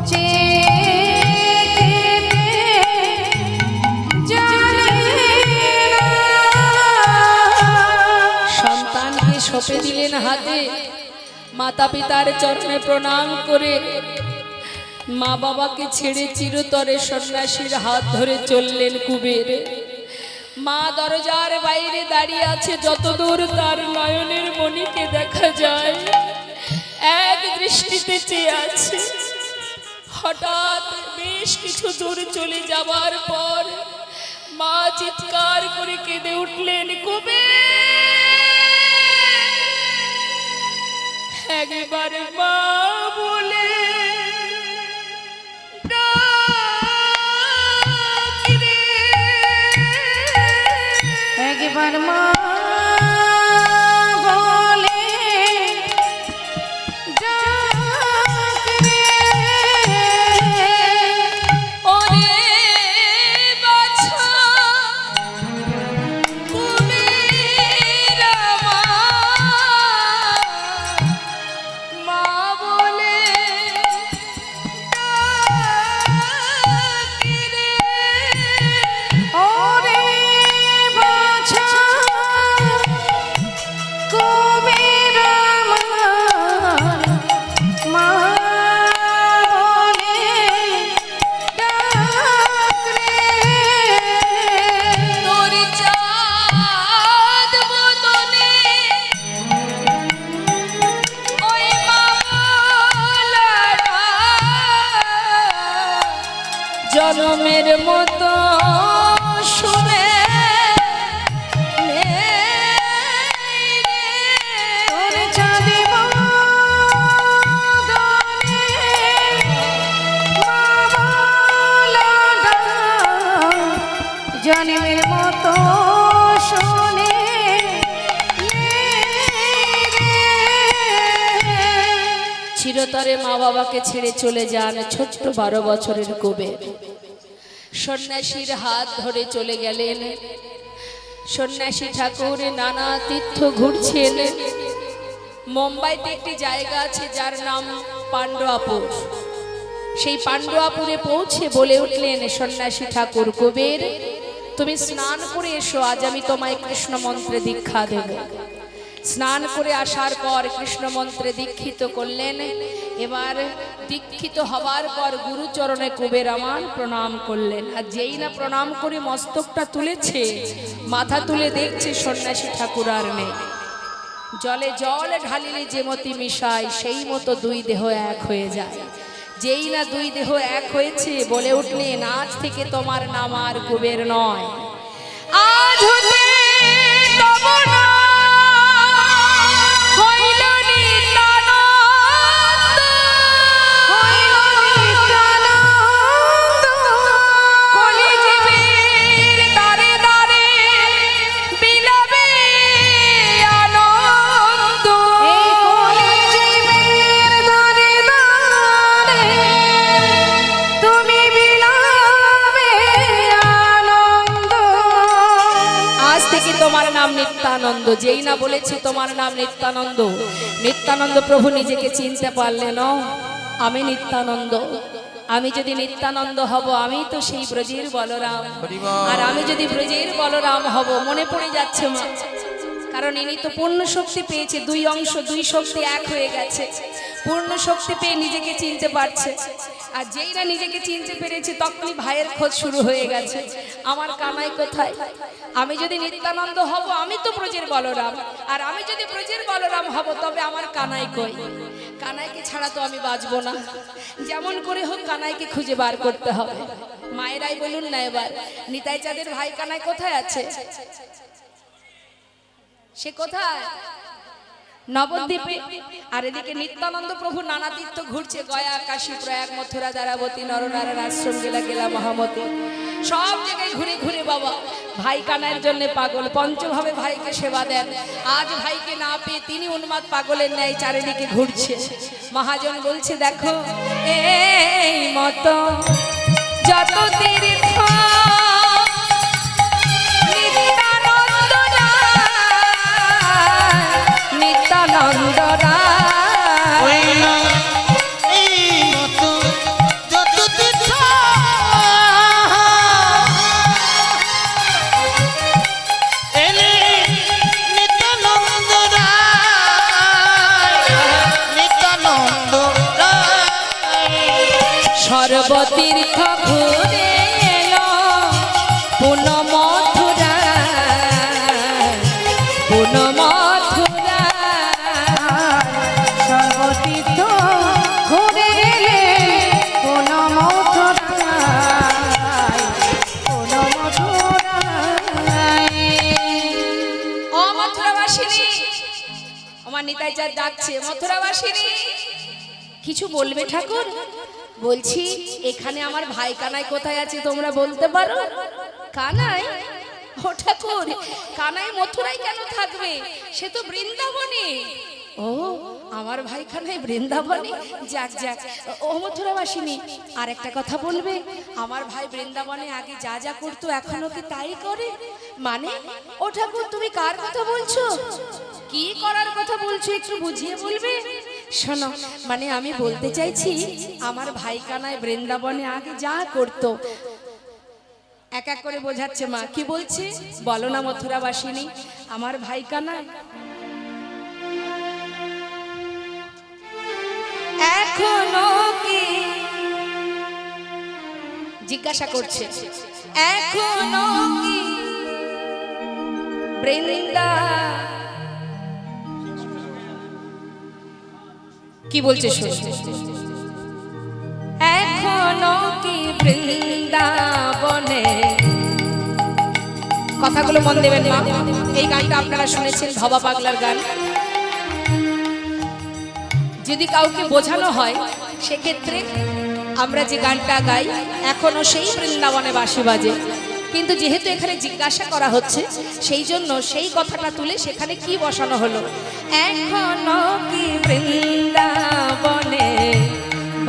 যে খেতে জানে না। সন্তানকে সঁপে দিলেন হাতে, মাতা পিতার চরণে প্রণাম করে মা বাবাকে ছেড়ে চিরতরে সন্ন্যাসীর হাত ধরে চললেন কুবেরে। মা দরজার বাইরে দাঁড়িয়ে আছে, যতদূর তার নয়নের মণিকে দেখা যায়, এক দৃষ্টিতে চেয়ে আছে। হঠাৎ বেশ কিছু দূর চলে যাবার পর মা চিৎকার করে কেঁদে উঠলেন, কুবের একবার মা বলে ডাক রে। একবার মা বলে ডাক রে। ওরে বাছা কুবের আমার, মা বলে ডাক রে। ওরে বাছা কুবের আমার, মা বলে ডাক রে। তোর চাঁদ বদনে ওই মালাটা জনমের মতো শুনে তোর চাঁদে বদনে মালাটা জন্মের মতো শোনে চিরতরে মা বাবাকে ছেড়ে চলে যান ছোট্ট 12 বছরের কুবের। সন্ন্যাসীর হাত ধরে চলে গেলেন। সন্ন্যাসী ঠাকুর নানা তীর্থ ঘুরছেন। মুম্বাইতে একটি জায়গা আছে যার নাম পাণ্ডাপুর। সেই পাণ্ডুয়াপুরে পৌঁছে বলে উঠলেন, সন্ন্যাসী ঠাকুর কুবের, তুমি স্নান করে এসো, আজ আমি তোমায় কৃষ্ণ মন্ত্রে দীক্ষা দেব। স্নান করে আসার পর কৃষ্ণ মন্ত্রে দীক্ষিত করলেন। এবার দীক্ষিত হবার পর গুরুচরণে কুবের আমার প্রণাম করলেন। আর যেই না প্রণাম করে মস্তকটা তুলেছে, মাথা তুলে দেখছে সন্ন্যাসী ঠাকুর আর নেই। জলে জল ঢালিলে যে মতি মিশায়, সেই মতো দুই দেহ এক হয়ে যায়। যেই না দুই দেহ এক হয়েছে, বলে উঠলেন, আজ থেকে তোমার নাম আর কুবের নয়, আজ হতে তব নাম হইল নিত্যানন্দ। কলিজীবের দ্বারে দ্বারে বিলাবে আনন্দ। আজ থেকে তোমার নাম নিত্যানন্দ। যেই না বলেছি তোমার নাম নিত্যানন্দ, নিত্যানন্দ প্রভু নিজেকে চিনতে পারলেন, আমি নিত্যানন্দ। আমি যদি নিত্যানন্দ হব, আমি তো সেই ব্রজের বলরাম। আর আমি যদি ব্রজের বলরাম হব, মনে পড়ে যাচ্ছে মা, কারণ ইনি তো পূর্ণ শক্তি পেয়েছে, দুই অংশ দুই শক্তি এক হয়ে গেছে। পূর্ণ শক্তি পেয়ে নিজেকে চিনতে পারছে। আর যেই না নিজেকে চিনতে পেরেছে, তখনই ভাইয়ের খোঁজ শুরু হয়ে গেছে, আমার কানাই কোথায়? আমি যদি নিত্যানন্দ হব, আমি তো ব্রজের বলরাম। আর আমি যদি ব্রজের বলরাম হব, তবে আমার কানাই কই? কানাইকে ছাড়া তো আমি বাঁচবো না। যেমন করে হোক কানাইকে খুঁজে বার করতে হবে। মায়েরাই বলুন না এবার, নিতাই চাঁদের ভাই কানাই কোথায় আছে? সে কোথায়? নবদ্বীপে। আর এদিকে নিত্যানন্দ প্রভু নানা তীর্থ ঘুরছে, গয়া, কাশী, প্রয়াগ, মথুরা, দ্বারাবতী, নরনারায়ণ আশ্রম, গেলা গেলা, মহামতি, সব জায়গায় ঘুরে ঘুরে বাবা ভাই কানাইয়ের জন্য পাগল। পঞ্চভাবে ভাইকে সেবা দেন। আজ ভাইকে না পেয়ে তিনি উন্মাদ পাগলের ন্যায় চারিদিকে ঘুরছে। মহাজন বলছে, দেখো এই মতো যত তীর্থ নিত্যানন্দ ওই না এই মতো যত তীর্থ এলে নিত্যানন্দ রায়, নিত্যানন্দ রায়। সর্বতীর্থ ঘুরে এলো পুন মথুরা, পুন মথুরা। সর্বতীর্থ ঘুরে এলে কোন মথুরায়, কোন মথুরায়। ও মথুরাবাসিনী, আমার নিতাই চাঁদ ডাকছে, মথুরাবাসিনী কিছু বলবে ঠাকুর? বলছি এখানে আমার ভাই কানাই কোথায় আছে তোমরা বলতে পারো? কানাই? ও ঠাকুর, কানাই মথুরায় কেন থাকবে? সে তো বৃন্দাবনে। ও আমার ভাই কানাই বৃন্দাবনে? যাক যাক। ও মথুরাবাসিনী, আর একটা কথা বলবে, আমার ভাই বৃন্দাবনে আগে যা যা করতো এখনো কি তাই করে? মানে ও ঠাকুর, তুমি কার কথা বলছো? কি করার কথা বলছো একটু বুঝিয়ে বলবে? শোনো, মানে আমি বলতে চাইছি, আমার ভাই কানাই বৃন্দাবনে আগে যা করতো, এক এক করে বোঝাচ্ছে মা। কি বলছে বলো না মথুরাবাসিনী? আমার ভাই কানাই এখনো কি জিজ্ঞাসা করছে, এখনো কি বৃন্দা, কি বলছে শোনো, এখনো কি বৃন্দাবনে? কথাগুলো মন দেবেন মা। এই গানটা আপনারা শুনেছেন, ভবা পাগলার গান। যদি কাউকে বোঝানো হয়, সেক্ষেত্রে আমরা যে গানটা গাই, এখনো সেই বৃন্দাবনে বাঁশি বাজে। কিন্তু যেহেতু এখানে জিজ্ঞাসা করা হচ্ছে, সেই জন্য সেই কথাটা তুলে সেখানে কি বসানো হলো, এখনো কি বৃন্দাবনে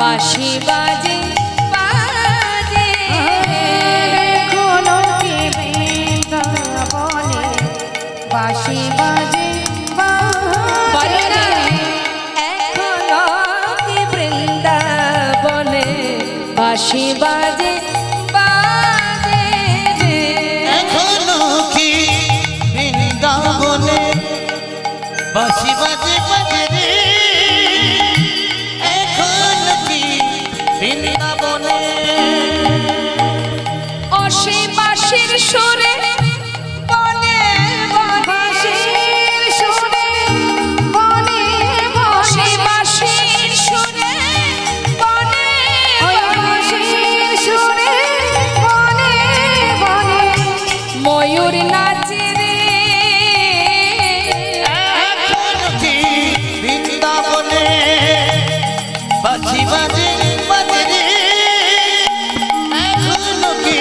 বাঁশি বাজে বাজে, এখনো কি বৃন্দাবনে বাঁশি বাজে বলো না, বাজে। এখনো কি বৃন্দাবনে বাঁশি বাজে বাজে রে। এখনো কি বৃন্দাবনে বাঁশি বাজে বাজে রে, এখনো কি বৃন্দাবনে অসে বাঁশির সুরে বনে বাঁশির সুরে বনে অসে বনে বাঁশির সুরে বনে ওই বাঁশির সুরে বনে বনে ময়ূর নাচে রে। এখনো কি বৃন্দাবনে বাঁশি বাজে বাজে রে, এখনো কি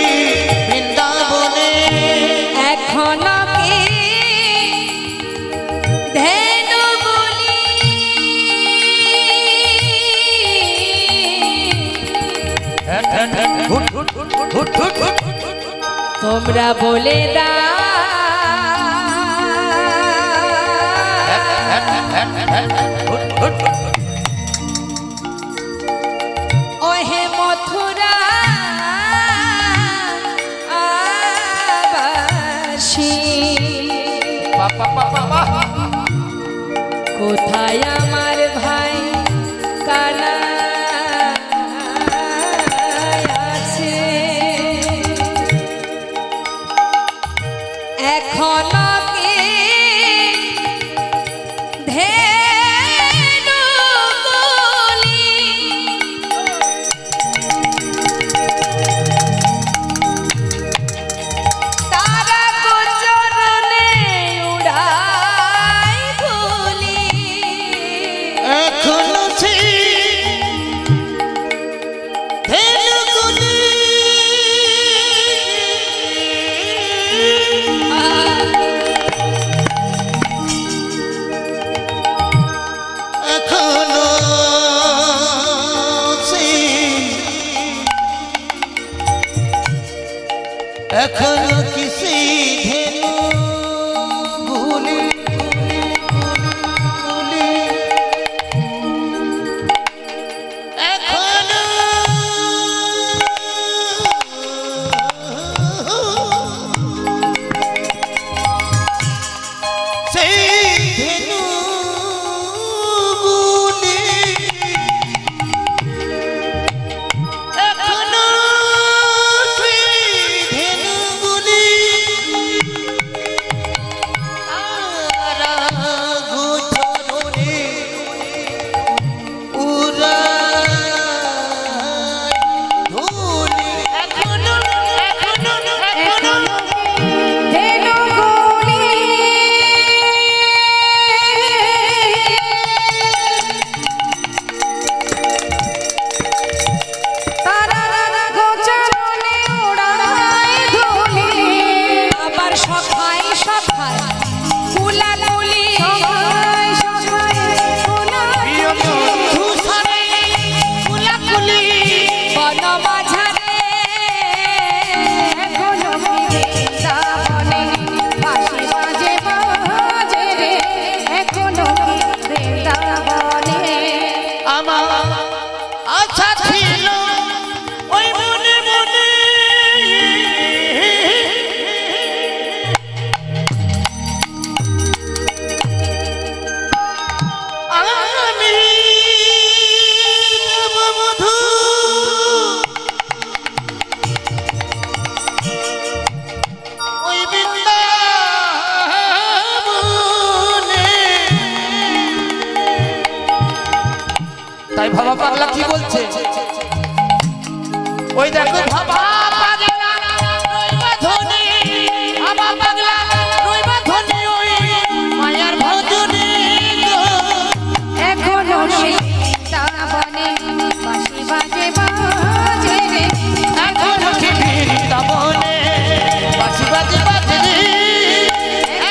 বৃন্দাবনে এখনো কি ধেনুগুলি তোমরা বলে ওহে মথুরা আবাসী কোথায় আমার ভাই কানা আছে এখনো কি ধেনুগুলি তারা গোচরণে উড়াই ধুলি। এখনো সেই ধেনুগুলি এখনো সেই এখনো কি সেই ধেনুগুলি এখনো সেই ধেনুগুলি এখনো সেই ধেনুগুলি তারা গোচরণে উড়াই ধুলি। এখনো এখনো এখনো ধেনুগুলি তারা গোচরণে উড়ায় ধুলি আবার সখায় সখায় কুলাকুলি সবাই সবাই ধূসরে কুলাকুলি বন মাঝারে এখনো কি বৃন্দাবনে বাঁশি বাজে বাজে রে, এখনো কি বৃন্দাবনে আমার আশা ছিল ওই মনে মনে আমি দেব মধু ওই বৃন্দাবনে। তাই ভাবা পাগলা কি বলছে, ওই দেখো ভাবা পাগলা রইবা ধনী, ভাবা পাগলা রইবা ধনী ওই মায়ার ভজনে গো। এখনো সেই বৃন্দাবনে বাঁশি বাজে বাজে রে, এখনো কি বৃন্দাবনে বাঁশি বাজে বাজে রে,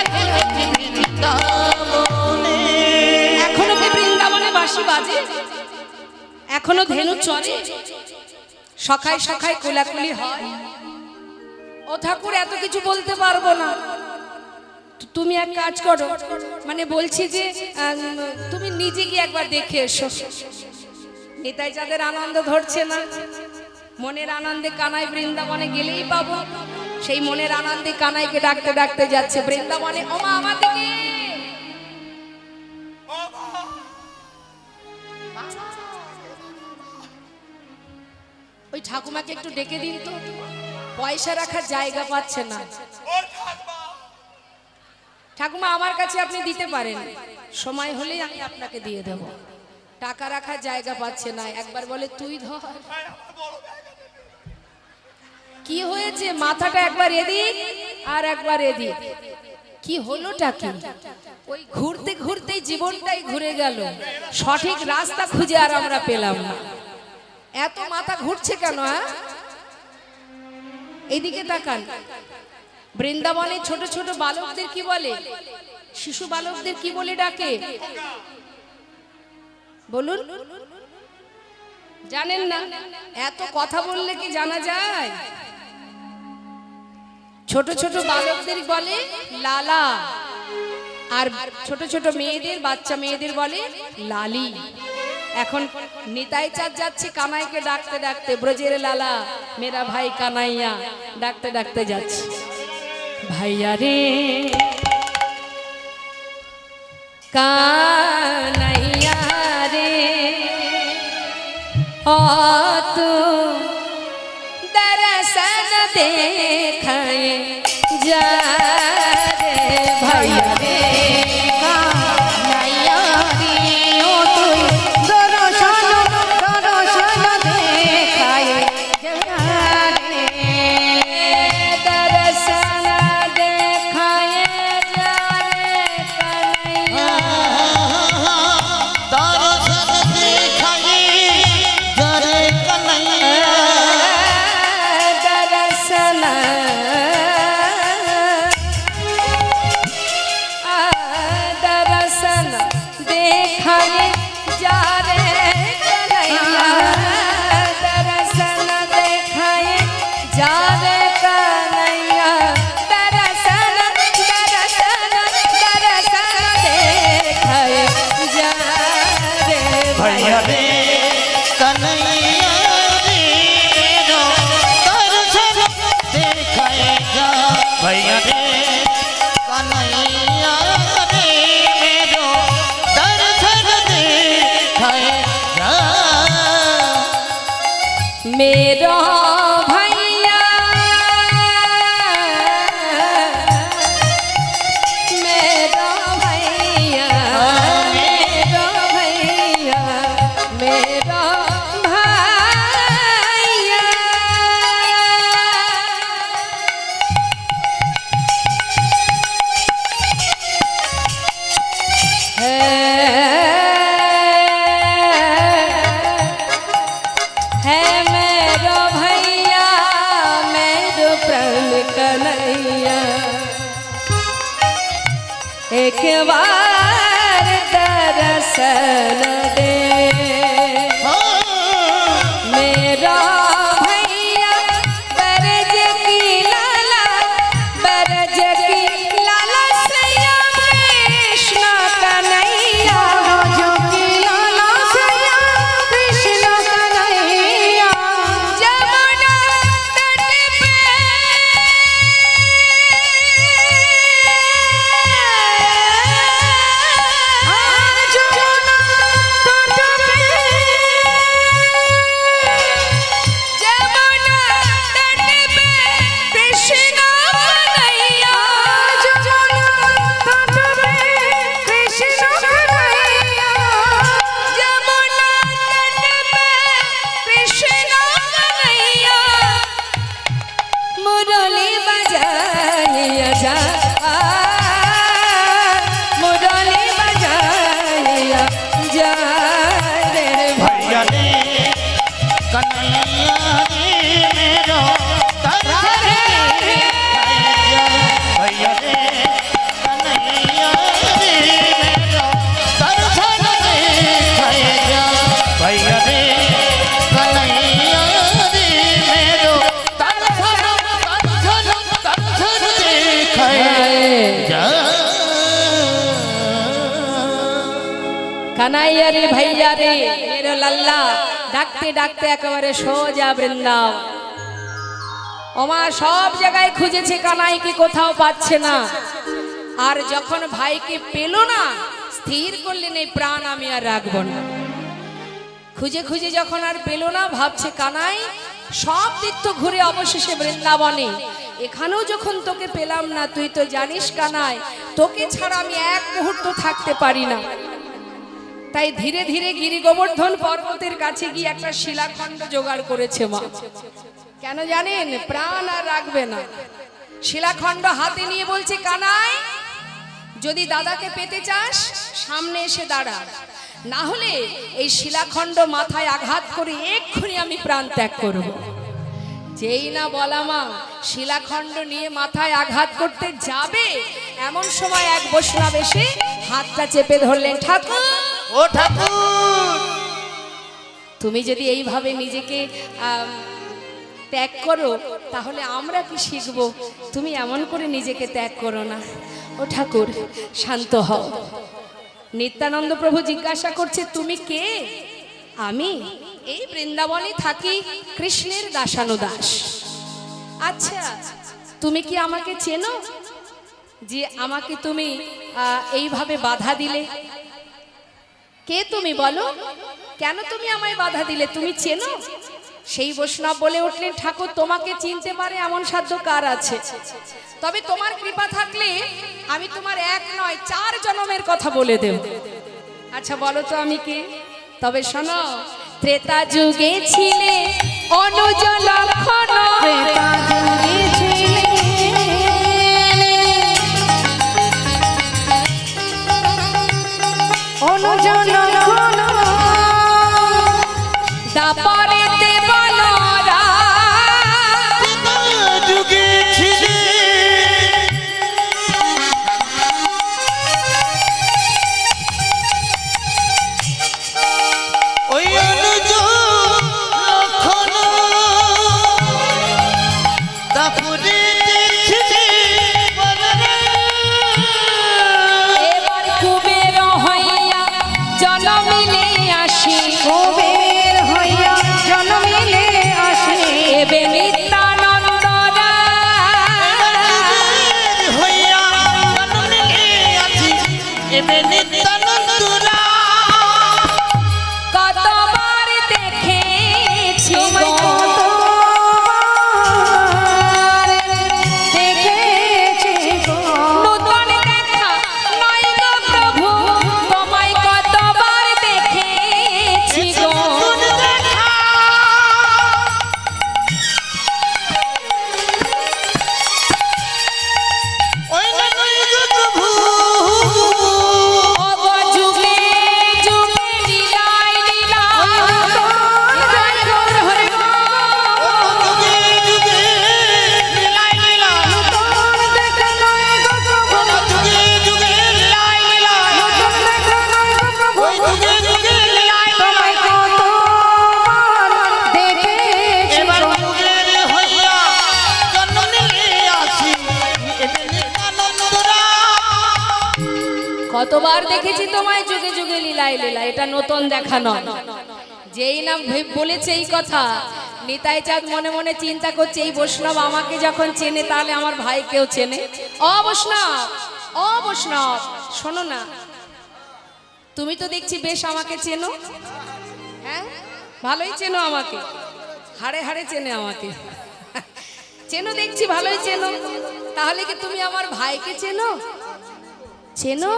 এখনো কি বৃন্দাবনে এখনো কি বৃন্দাবনে বাঁশি বাজে এখনো ধেনু চলে সখায় সখায় কোলাকুলি হয়। ও ঠাকুর এত কিছু বলতে পারবো না, তুমি এক কাজ করো, মানে বলছি যে তুমি নিজে গিয়ে একবার দেখে এসো। নিতাই যাদের আনন্দ ধরছে না, মনের আনন্দে কানাই বৃন্দাবনে গেলেই পাবো। সেই মনের আনন্দে কানাইকে ডাকতে ডাকতে যাচ্ছে বৃন্দাবনে। ওমা আমার দিকে ওই ঠাকুমাকে একটু ডেকে দিন তো, পয়সা রাখার জায়গা পাচ্ছে না। ঠাকুমা আমার কাছে আপনি দিতে পারেন, সময় হলেই আমি আপনাকে দিয়ে দেব। টাকা রাখার জায়গা পাচ্ছে না, একবার বলে তুই ধর। কি হয়েছে? মাথাটা একবার এদিক আর একবার এদিক, কি হলোটা কি? ওই ঘুরতে ঘুরতেই জীবনটাই ঘুরে গেল, সঠিক রাস্তা খুঁজে আর আমরা পেলাম না। এত মাথা ঘুরছে কেন? এইদিকে তাকান। বৃন্দাবনে ছোট ছোট বালকদের কি বলে? শিশু বালকদের কি বলে ডাকে বলুন? জানেন না? এত কথা বললে কি জানা যায়? ছোট ছোট বালকদের বলে লালা, আর ছোট ছোট মেয়েদের, বাচ্চা মেয়েদের বলে লালি। এখন নিতাই চাঁদ যাচ্ছে কানাইকে ডাকতে ডাকতে, ব্রজের লালা মেরা ভাই কানাইয়া, ডাকতে ডাকতে যাচ্ছে। ভাইয়া রে কানাইয়া রে, ও তু दरसन देखाए जा रे भैया रे কানাইয়া রে, ও তুই দর্শন দেখায় যা রে। दरसन देखाए जा रे कन्हैया, दर्शन देखाए जरे कन्हैया, दरसन दरसन देखाए जा रे कन्हैया, दरसन देखाए जा रे कन्हैया, दरसन दरसन दरसन देखाए जा रे भैया रे कन्हैया रे रो दर्शन देखाए जा, भैया रे कन्हैया रे रो दर्शन देखाए जा। मेरो भैया मेरो भैया मेरो भैया मेरो भैया, है मेरो भैया मेरो प्राण कन्हैया, एक बार दर्शन दे मेरा भैया, बरज की लाला, बरज की लाला सैया कृष्ण कन्हैया, कृष्ण कन्हैया, जमुना तट पे कन्हैया रे भैया रे मेरो लल्ला ডাকতে ডাকতে একেবারে সোজা বৃন্দাবন। ওমা সব জায়গায় খুঁজেছে, কানাইকে কোথাও পাচ্ছে না। আর যখন ভাইকে পেল না, স্থির করলেন এই প্রাণ আমি আর রাখবো না। খুঁজে খুঁজে যখন আর পেল না, ভাবছে কানাই সব তীর্থ ঘুরে অবশেষে বৃন্দাবনে, এখানেও যখন তোকে পেলাম না, তুই তো জানিস কানাই তোকে ছাড়া আমি এক মুহূর্ত থাকতে পারি না। তাই ধীরে ধীরে গিরি গোবর্ধন পর্বতের কাছে গিয়ে একটা শিলাখণ্ড জোগাড় করেছে মা। কেন জানেন? প্রাণ আর রাখবে না। শিলাখণ্ড হাতে নিয়ে বলছে কানাই, যদি দাদাকে পেতে চাস সামনে এসে দাঁড়া, না হলে এই শিলাখণ্ড মাথায় আঘাত করে এক্ষুনি আমি প্রাণ ত্যাগ করব। যেই না বলা মা শিলাখণ্ড নিয়ে মাথায় আঘাত করতে যাবে, এমন সময় এক বৈষ্ণব এসে হাতটা চেপে ধরলেন। ঠাকুর, ও ঠাকুর, তুমি যদি এইভাবে নিজেকে ত্যাগ করো তাহলে আমরা কি শিখব? তুমি এমন করে নিজেকে ত্যাগ করো না। ও ঠাকুর শান্ত হও। নিত্যানন্দ প্রভু জিজ্ঞাসা করছে তুমি কে? আমি এই বৃন্দাবনে থাকি, কৃষ্ণের দাসানুদাস। আচ্ছা তুমি কি আমাকে চেনো? যে আমাকে তুমি এইভাবে বাধা দিলে? কে তুমি বলো, কেন তুমি আমায় বাধা দিলে? তুমি চেনো? সেই বৈষ্ণব বলে উঠলেন ঠাকুর তোমাকে চিনতে পারে এমন সাধ্য কার আছে? তবে তোমার কৃপা থাকলে আমি তোমার এক নয় 4 জন্মের কথা বলে দেব। আচ্ছা বলো তো আমি কে? তবে শোনো, ত্রেতা যুগে ছিলে অনুজ লক্ষণ, ত্রেতা যুগে ছিলে অনুজ লক্ষণ, দাপরেতে বলরা যুগে ছিলে ওই অনুজ লক্ষণ, দাপুরে ছিলে এবার কুবের হইয়া জনমিলে আসি, কুবের হইয়া জন্মিলে আসে, এবে নিত্যানন্দ হইয়া জন্মিলে আছি, এবে নিত্যানন্দরা কতবার দেখেছি গো, কতবার দেখেছি গো, নূতন দেখা নয় গো প্রভু, তোমায় কতবার দেখেছি গো। অগো যুগে যুগে লীলায় লীলায় জয় গৌর হরি বল। নূতন দেখা নয় গো প্রভু, নূতন দেখা নয় গো প্রভু, তোমায় কতবার দেখেছি গো। কতবার দেখেছি তোমায় যুগে যুগে লীলায় লীলা, এটা নতুন দেখা নয়। যেই না বলেছে এই কথা, নিতাই চাঁদ মনে মনে চিন্তা করছে এই বৈষ্ণব আমাকে যখন চেনে তাহলে আমার ভাইকেও চেনে। ও বৈষ্ণব শোনো না, তুমি তো দেখছি বেশ আমাকে চেনো। হ্যাঁ ভালোই চেনো আমাকে, হাড়ে হাড়ে চেনে আমাকে, চেনো দেখছি ভালোই চেনো। তাহলে কি তুমি আমার ভাইকে চেনো? চেনো?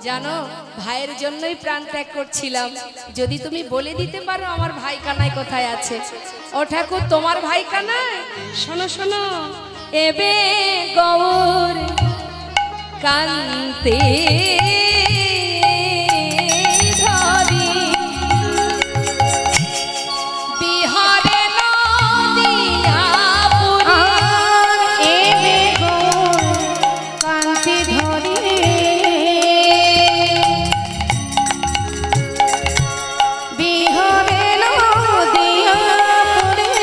জানো ভাইয়ের জন্যই প্রাণ ত্যাগ করছিলাম। যদি তুমি বলে দিতে পারো আমার ভাই কানাই কোথায় আছে। ও ঠাকুর তোমার ভাই কানাই? শোনো শোনো, এবে গৌর কান্তে ধরি বিহারে নদিয়া পুরী, এবে গৌর কান্তি ধরি বিহারে নদিয়া পুরে,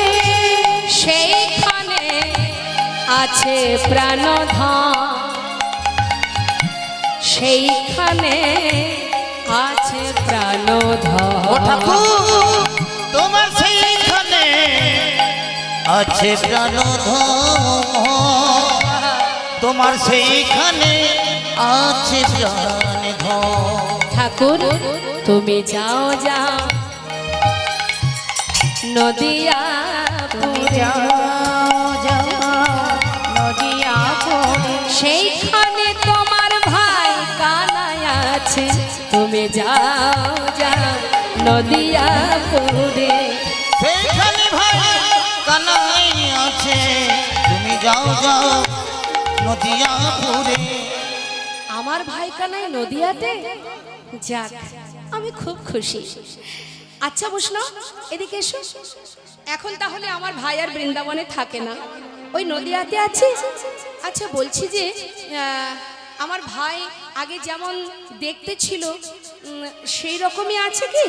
সেইখানে আছে প্রাণধন, সেইখানে আছে প্রাণধন। ঠাকুর আছে প্রাণধন তোমার সেইখানে আছে প্রাণধন ঠাকুর তুমি যাও যাও নদিয়া সেইখানে তোমার ভাই কানাই আছে তুমি যাও যাও নদিয়াপুরে সেইখানে ভাই কানাই আছে তুমি যাও যাও নদিয়াপুরে আমার ভাই কানাই নদিয়াতে যাক আমি খুব খুশি আচ্ছা বৈষ্ণব এদিকে এসো এখন তাহলে আমার ভাই আর বৃন্দাবনে থাকে না ওই নদিয়াতে আছে আচ্ছা বলছি যে আমার ভাই আগে যেমন দেখতে ছিল সেই রকমই আছে কি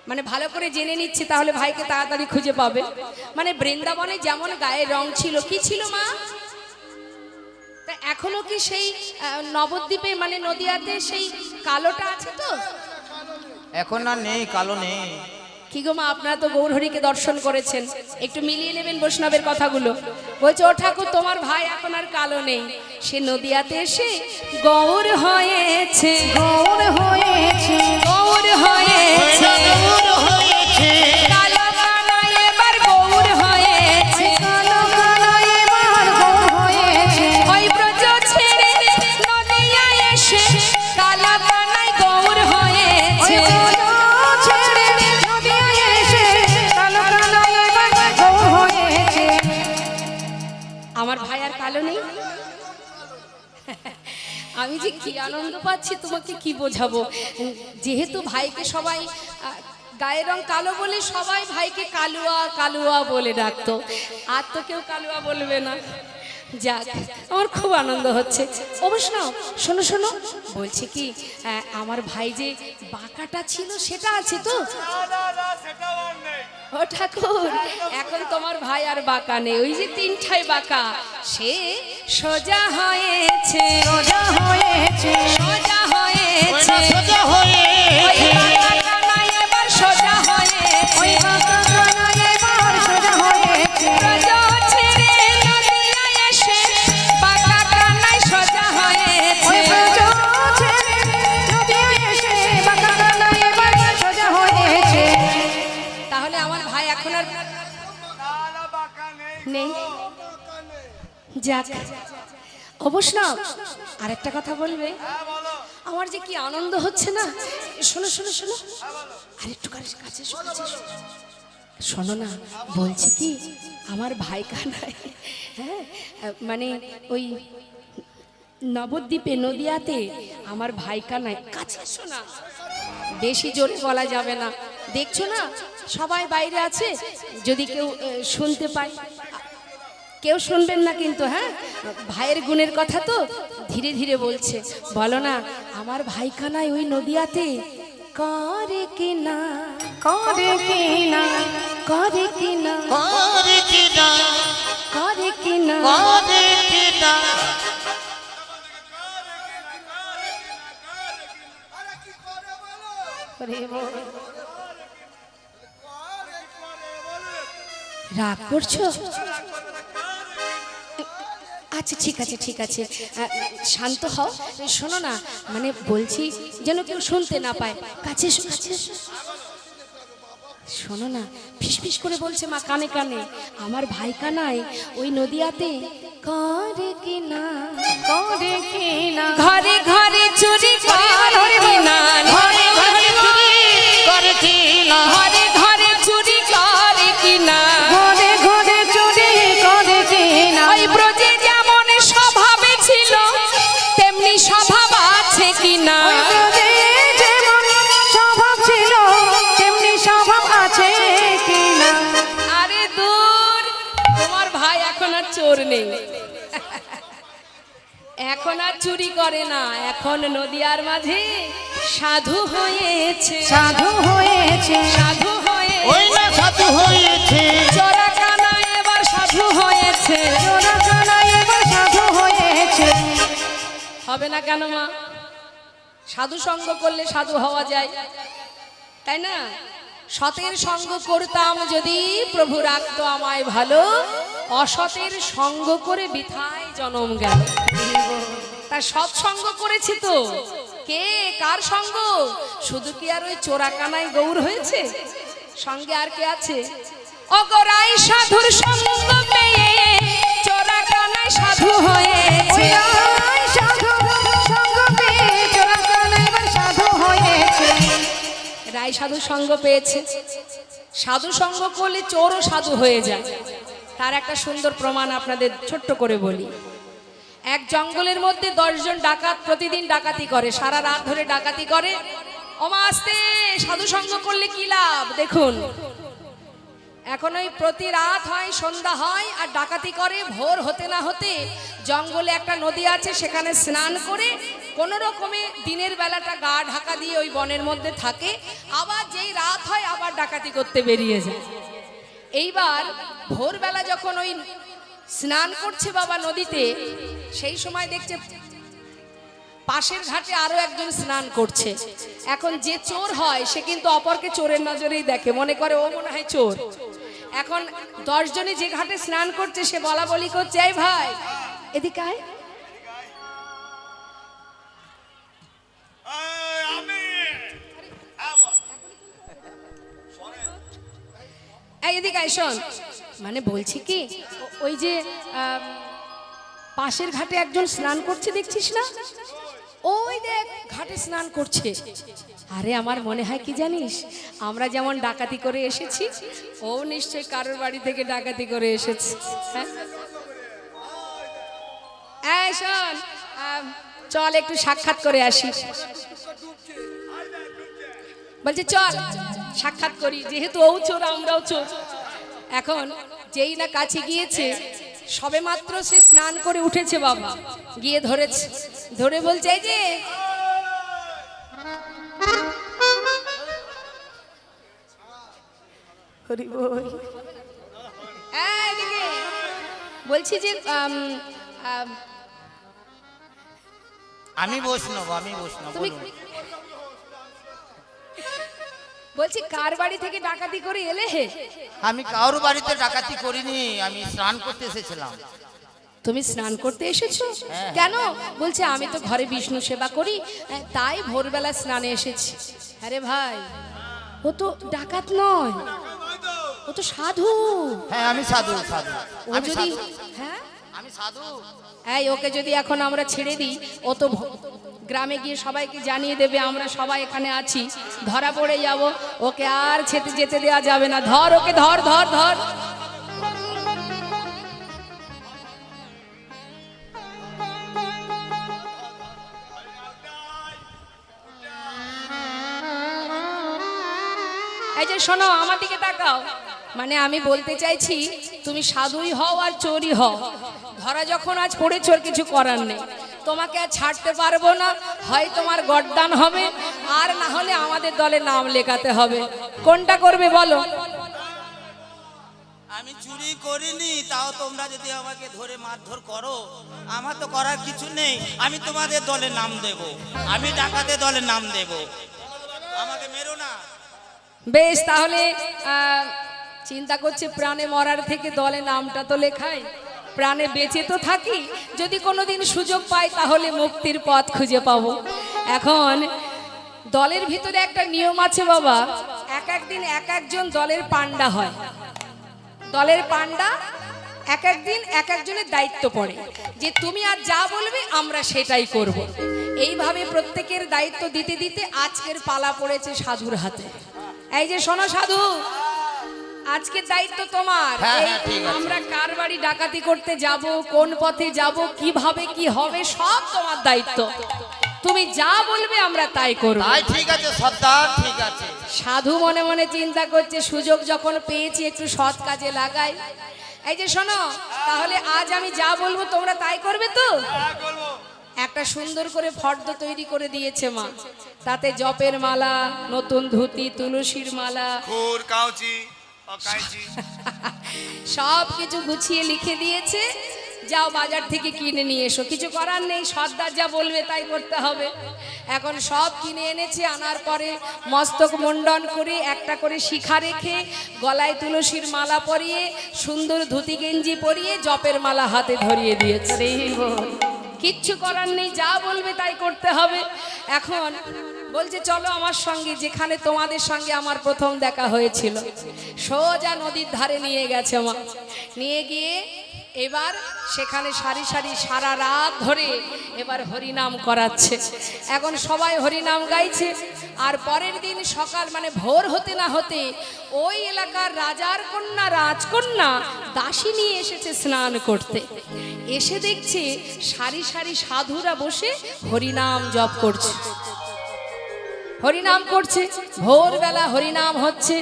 মানে ভালো করে জেনে নিচ্ছে তাহলে ভাইকে তাড়াতাড়ি খুঁজে পাবে মানে বৃন্দাবনে যেমন গায়ের রং ছিল কি ছিল মা তা এখনো কি সেই নবদ্বীপে মানে নদিয়াতে সেই কালোটা আছে তো এখন আর নেই কালো নেই কি গো মা আপনারা তো গৌরহরিকে দর্শন করেছেন একটু মিলিয়ে নেবেন বৈষ্ণবের কথাগুলো বলছে ও ঠাকুর তোমার ভাই এখন আর কালো নেই সে নদিয়াতে এসে গৌর হয়েছে গৌর হয়েছে গৌর হয়েছে কালো কানাই এবার গৌর হয়েছে কালো কানাই এবার গৌর হয়েছে ওই ব্রজ ছেড়ে নদিয়ায় এসে কালো কানাই গৌর হয়েছে ছেড়ে নদিয়ায় এসে কালো কানাই এবার গৌর হয়েছে আমার ভাই আর কালো নেই আমি যে কি আনন্দ পাচ্ছি তোমাকে কি বোঝাবো যেহেতু ভাইকে সবাই গায়ের রং কালো বলে সবাই ভাইকে কালুয়া কালুয়া বলে ডাকতো আর তো কেউ কালুয়া বলবে না যাক আমার খুব আনন্দ হচ্ছে অবশ্য শোনো শোনো বলছি কি আমার ভাই যে বাঁকাটা ছিল সেটা আছে তো ও ঠাকুর এখন তোমার ভাই আর বাঁকা নেই ওই যে তিনটাই বাঁকা সে সোজা হয়েছে সোজা হয়েছে সোজা হয়েছে সোজা হয়ে ওই বাঁকা কানাই এবার সোজা হয়েছে ওই বাঁকা কানাই এবার সোজা হয়েছে ব্রজ ছেড়ে নদিয়ায় এসে বাঁকা কানাই সোজা ওই হয়েছে ব্রজ ছেড়ে নদিয়ায় এসে বাঁকা কানাই এবার সোজা হয়েছে তাহলে আমার ভাই এখন আর নেই যাক অবশ্য আরেকটা কথা বলবে আমার যে কি আনন্দ হচ্ছে না শোনো শোনো শোনো আরেকটু কাছে এসো, কাছে এসো। শোনো না বলছি কি আমার ভাই কানাই হ্যাঁ মানে ওই নবদ্বীপে নদিয়াতে আমার ভাই কানাই কাছে এসো না বেশি জোরে বলা যাবে না দেখছো না সবাই বাইরে আছে যদি কেউ শুনতে পায় কেউ শুনবেন না কিন্তু হ্যাঁ ভাইয়ের গুণের কথা তো ধীরে ধীরে বলছে বলো না আমার ভাই কানাই ওই নদিয়াতে করে কিনা করে কিনা করে কিনা করে কিনা করে কিনা করে কিনা রাগ করছো আচ্ছা ঠিক আছে ঠিক আছে শান্ত হও শোনো না মানে বলছি যেন কেউ শুনতে না পায় কাছে এসো কাছে এসো শোনো না ফিসফিস করে বলছে মা কানে কানে আমার ভাই কানাই ওই নদিয়াতে করে কিনা করে কিনা ঘরে ঘরে চুরি করে কিনা ঘরে ঘরে চুরি করে কিনা ঘরে ঘরে চুরি করে কিনা ঘরে ঘরে চুরি করে কিনা ওই ব্রজে যেমন স্বভাবে ছিল তেমনি স্বভাব আছে কিনা ওই ব্রজে যেমন স্বভাব ছিল তেমনি স্বভাব আছে কিনা আরে দূর তোমার ভাই এখন আর চোর নেই এখন আর চুরি করে না এখন নদিয়ার মাঝে সাধু হয়েছে সাধু হয়েছে সাধু হয়ে ওই না সাধু হয়েছে চোরা কানা এবার সাধু হয়েছে চোরা কানাই এবার সাধু হয়েছে হবে না কেন মা সাধু সঙ্গ করলে সাধু হওয়া যায় তাই না সতের সঙ্গ করতাম যদি প্রভু রাখতো আমায় ভালো, অসতের সঙ্গ করে বৃথায় জনম গেল। তা সৎ সঙ্গ করেছি তো, কে কার সঙ্গ? শুধু কি আর ওই চোরাকানায় গৌর হয়েছে? সঙ্গে আর কে আছে? অগরাই সাধুর সঙ্গ পেয়ে চোরাকানায় সাধু হয়েছে। ওই সাধু সঙ্গ পেয়ে চোরাকানায় এবার সাধু হয়েছে। রায় সাধু সঙ্গ পেয়েছে। সাধু সঙ্গ করলে চোরও সাধু হয়ে যায়। তার একটা সুন্দর প্রমাণ আপনাদের ছোট্ট করে বলি। এক জঙ্গলের মধ্যে 10 জন ডাকাত প্রতিদিন ডাকাতি করে, সারা রাত ধরে ডাকাতি করে। ওমা আস্তে, সাধু সঙ্গ করলে কি লাভ? দেখুন, এখন ওই প্রতি রাত হয়, সন্ধ্যা হয় আর ডাকাতি করে। ভোর হতে না হতে জঙ্গলে একটা নদী আছে, সেখানে স্নান করে কোনো রকমে দিনের বেলাটা গা ঢাকা দিয়ে ওই বনের মধ্যে থাকে। আবার যেই রাত হয় আবার ডাকাতি করতে বেরিয়ে যায়। এইবার ভোরবেলা যখন ওই স্নান করছে বাবা নদীতে, সেই সময় দেখছে পাশের ঘাটে আরো একজন স্নান করছে। এখন যে চোর হয় সে কিন্তু অপরকে চোরের নজরেই দেখে, মনে করে ও মনে হয় চোর। এখন 10 জনে যে ঘাটে স্নান করছে সে বলা বলি করছে, এই ভাই এদিকে আয়, এই এদিকে আয়, শোন। মানে বলছি কি, ওই যে পাশের ঘাটে একজন স্নান করছে দেখছিস না, ওই দেখ ঘাটে স্নান করছে। আরে আমার মনে হয় কি জানিস, আমরা যেমন ডাকাতি করে এসেছি, ও নিশ্চয়ই কারোর বাড়ি থেকে ডাকাতি করে এসেছে। হ্যাঁ, এই শোন, চল একটু সাক্ষাৎ করে আসি। বলছে চল সাক্ষাৎ করি, যেহেতু ও চোর আমরাও চোর। এখন যেই না কাছে গিয়েছে, সবে মাত্র সে স্নান করে উঠেছে বাবা, গিয়ে ধরেছে, ধরে বলছে এই যে এইদিকে, বলছি যে আমি বৈষ্ণব, তুমি বলুন। বলছি কার বাড়ি থেকে ডাকাতি করে এলে? হে, আমি কারোর বাড়িতে ডাকাতি করিনি, আমি স্নান করতে এসেছিলাম। তুমি স্নান করতে এসেছো? হ্যাঁ। কেন? বলছে আমি তো ঘরে বিষ্ণু সেবা করি, তাই ভোরবেলা স্নানে এসেছি। আরে ভাই, ও তো ডাকাত নয়, ও তো সাধু। হ্যাঁ আমি সাধু, ও আমি যদি, সাধু, হ্যাঁ, আমি সাধু। এই ওকে যদি এখন আমরা ছেড়ে দিই, ও তো গ্রামে গিয়ে সবাইকে জানিয়ে দেবে আমরা সবাই এখানে আছি, ধরা পড়ে যাব। ওকে আর যেতে দেওয়া যাবে না। ধর ওকে, ধর ধর ধর। এই যে শোনো, আমার দিকে তাকাও। মানে আমি বলতে চাইছি, তুমি সাধুই হও আর চোরই হও, ধরা যখন আজ পড়েছ, আর কিছু করার নেই। তোমাকে আর ছাড়তে পারবো না, হয় তোমার গড্ডান হবে, আর না হলে আমাদের দলে নাম লেখাতে হবে। কোনটা করবে বলো? আমি চুরি করিনি, তাও তোমরা যদি আমাকে ধরে মারধর করো, আমার তো করার কিছু নেই। আমি তোমাদের দলে নাম দেব, আমি ডাকাতের দলে নাম দেব, আমাকে মেরো না। বেশ, তাহলে চিন্তা করছে প্রাণে মরার থেকে দলে নামটা তো লেখাই, প্রাণে বেঁচে তো থাকি, যদি কোনোদিন সুযোগ পাই তাহলে মুক্তির পথ খুঁজে পাবো। এখন দলের ভিতরে একটা নিয়ম আছে বাবা, এক একদিন এক একজন দলের পান্ডা হয়। দলের পান্ডা এক একদিন এক একজনের দায়িত্ব পড়ে, যে তুমি আর যা বলবে আমরা সেটাই করব। এইভাবে প্রত্যেকের দায়িত্ব দিতে দিতে আজকের পালা পড়েছে সাধুর হাতে। এই যে শোনো সাধু, আজকের দায়িত্ব তোমার। হ্যাঁ, ঠিক আছে। আমরা কার বাড়ি ডাকাতি করতে যাব, কোন পথে যাব, কিভাবে কি হবে, সব তোমার দায়িত্ব। তুমি যা বলবে আমরা তাই করব। তাই ঠিক আছে সর্দার, ঠিক আছে। সাধু মনে মনে চিন্তা করছে, সুযোগ যখন পেয়েছি একটু সৎ কাজে লাগাই। এই যে শোনো, তাহলে আজ আমি যা বলবো তোমরা তাই করবে তো? একটা সুন্দর করে ফর্দ তৈরি করে দিয়েছে মা, তাতে জপের মালা, নতুন ধুতি, তুলসীর মালা, খুর কাউচি ও কাইচি সব কিছু গুছিয়ে লিখে দিয়েছে যাও বাজার থেকে কিনে নিয়ে এসো। কিছু করার নেই, সর্দার যা বলবে তাই করতে হবে। এখন সব কিনে এনেছে, আনার পরে মস্তক মুন্ডন করে একটা করে শিখা রেখে গলায় তুলসীর মালা পরিয়ে সুন্দর ধুতি গেঞ্জি পরিয়ে জপের মালা হাতে ধরিয়ে দিয়েছে। কিচ্ছু করার নেই, যা বলবে তাই করতে হবে। এখন বলছে চলো আমার সঙ্গে, যেখানে তোমাদের সঙ্গে আমার প্রথম দেখা হয়েছিল। সোজা নদীর ধারে নিয়ে গেছে মা, নিয়ে গিয়ে এবার সেখানে সারি সারি সারা রাত ধরে এবার হরিনাম করাচ্ছে। এখন সবাই হরিনাম গাইছে। আর পরের দিন সকাল মানে ভোর হতে না হতে ওই এলাকার রাজার কন্যা রাজকন্যা দাসী নিয়ে এসেছে স্নান করতে। এসে দেখছে সারি সারি সাধুরা বসে হরিনাম জপ করছে, হরিনাম করছে, ভোরবেলা হরিনাম হচ্ছে।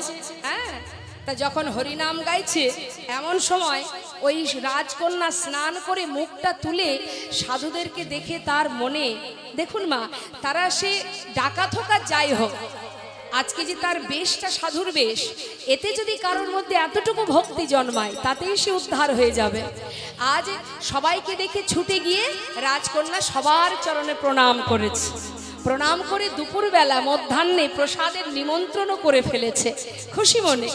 হ্যাঁ, তা যখন হরিনাম গাইছে এমন সময় ওই রাজকন্যা স্নান করে মুখটা তুলে সাধুদেরকে দেখে তার মনে, দেখুন মা, তারা সে ডাকাত হোক আর যাই হোক, আজকে যে তার বেশটা সাধুর বেশ, এতে যদি কারোর মধ্যে এতটুকু ভক্তি জন্মায় তাতেই সে উদ্ধার হয়ে যাবে। আজ সবাইকে দেখে ছুটে গিয়ে রাজকন্যা সবার চরণে প্রণাম করেছে। প্রণাম করে দুপুরবেলা মধ্যাহ্নে প্রসাদের নিমন্ত্রণও করে ফেলেছে খুশি মনে।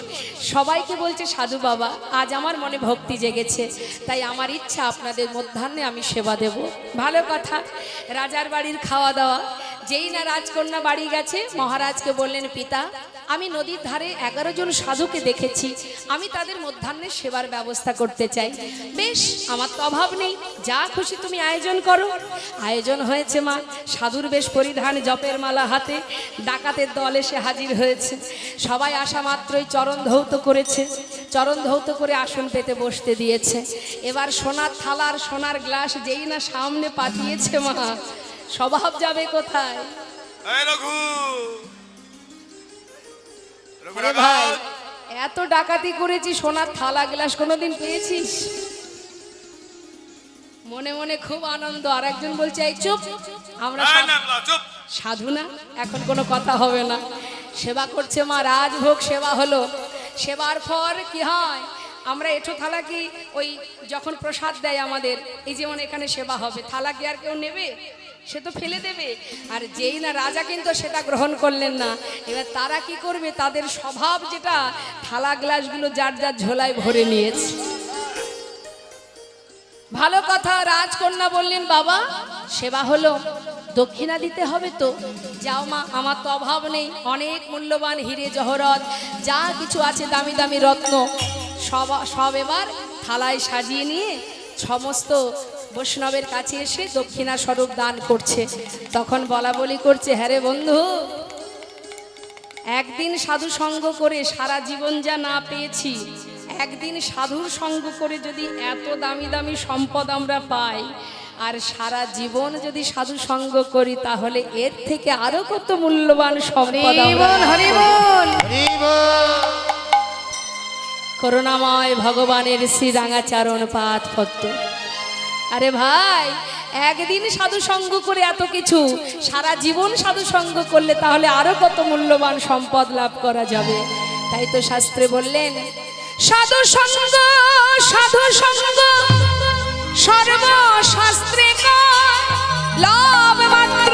সবাইকে বলছে সাধু বাবা, আজ আমার মনে ভক্তি জেগেছে, তাই আমার ইচ্ছা আপনাদের মধ্যাহ্নে আমি সেবা দেব। ভালো কথা। রাজার বাড়ির খাওয়া দাওয়া। যেই না রাজকন্যা বাড়ি গেছে, মহারাজকে বললেন, পিতা আমি নদীর ধারে 11 জন সাধুকে দেখেছি, আমি তাদের মধ্যাহ্নের সেবার ব্যবস্থা করতে চাই। বেশ, আমার তো অভাব নেই, যা খুশি তুমি আয়োজন করো। আয়োজন হয়েছে মা, সাধুর বেশ পরিধান, জপের মালা হাতে, ডাকাতের দল এসে হাজির হয়েছে। সবাই আসা মাত্রই চরণ ধৌত করেছে, চরণ ধৌত করে আসন পেতে বসতে দিয়েছে। এবার সোনার থালার সোনার গ্লাস যেই না সামনে পাঠিয়েছে মা, স্বভাব যাবে কোথায়? আরে ভাই, এত ডাকাতি করেছি, সোনার থালা গ্লাস কোনোদিন পেয়েছিস? মনে মনে খুব আনন্দ। আর একজন বলছে, এই চুপ, আমরা সাধু না, এখন কোনো কথা হবে না। সেবা করছে মা, রাজভোগ সেবা হলো। সেবার পর কি হয়, আমরা এঁঠো থালা কি ওই যখন প্রসাদ দেয় আমাদের, এই যেমন এখানে সেবা হবে, থালা কি আর কেউ নেবে? সে তো ফেলে দেবে। আর যেই না রাজা কিন্তু সেটা গ্রহণ করলেন না। এবার তারা কি করবে, তাদের স্বভাব যেটা, থালা গ্লাসগুলো যার যার ঝোলায় ভরে নিয়েছে। ভালো কথা। রাজকন্যা বললেন, বাবা সেবা হলো, দক্ষিণা দিতে হবে তো। যাও মা, আমার তো অভাব নেই, অনেক মূল্যবান হিরে জহরত যা কিছু আছে, দামি দামি রত্ন সব এবার থালায় সাজিয়ে নিয়ে সমস্ত বৈষ্ণবের কাছে এসে দক্ষিণা স্বরূপ দান করছে। তখন বলা বলি করছে, হ্যাঁ রে বন্ধু, একদিন সাধু সঙ্গ করে সারা জীবন যা না পেয়েছি, একদিন সাধুর সঙ্গ করে যদি এত দামি দামি সম্পদ আমরা পাই, আর সারা জীবন যদি সাধু সঙ্গ করি, তাহলে এর থেকে আরো কত মূল্যবান সম্পদ। করুণাময় ভগবানের শ্রী রাঙাচরণ পাদ পদ্ম। আরে ভাই, একদিন সাধু সঙ্গ করে এত কিছু, সারা জীবন সাধু সঙ্গ করলে তাহলে আরো কত মূল্যবান সম্পদ লাভ করা যাবে। তাই তো শাস্ত্রে বললেন, সাধু সঙ্গ সাধু সঙ্গ সর্বশাস্ত্রে লাভ মাত্র,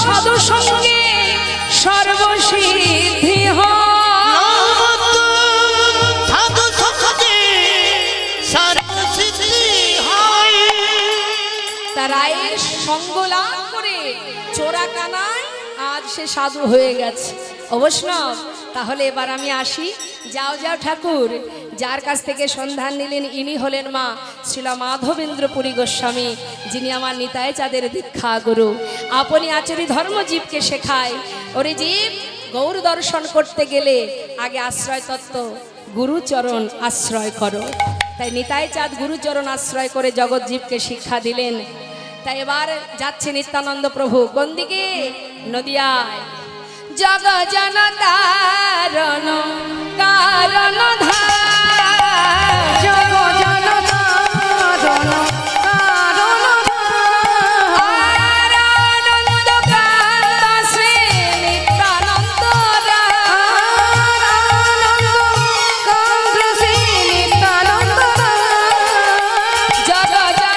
সাধু সঙ্গে সর্বসিদ্ধি হয়। রায়ের সঙ্গ লাভ করে চোরা কানায় আজ সে সাধু হয়ে গেছে। অবশ্যই তাহলে এবার আমি আসি। যাও যাও ঠাকুর, যার কাছ থেকে সন্ধান নিলেন ইনি হলেন মা শ্রীলা মাধবেন্দ্রপুরী গোস্বামী, যিনি আমার নিতাই চাঁদের দীক্ষা গুরু। আপনি আচরি ধর্মজীবকে শেখায়, ওরে জীব, গৌর দর্শন করতে গেলে আগে আশ্রয় তত্ত্ব গুরুচরণ আশ্রয় করো। তাই নিতাই চাঁদ গুরুচরণ আশ্রয় করে জগৎজীবকে শিক্ষা দিলেন। তাই এবার যাচ্ছে নিত্যানন্দ প্রভু কোন দিকে? নদিয়ায়। জগ জন তারণ কারণ জগ জন তারণ জগ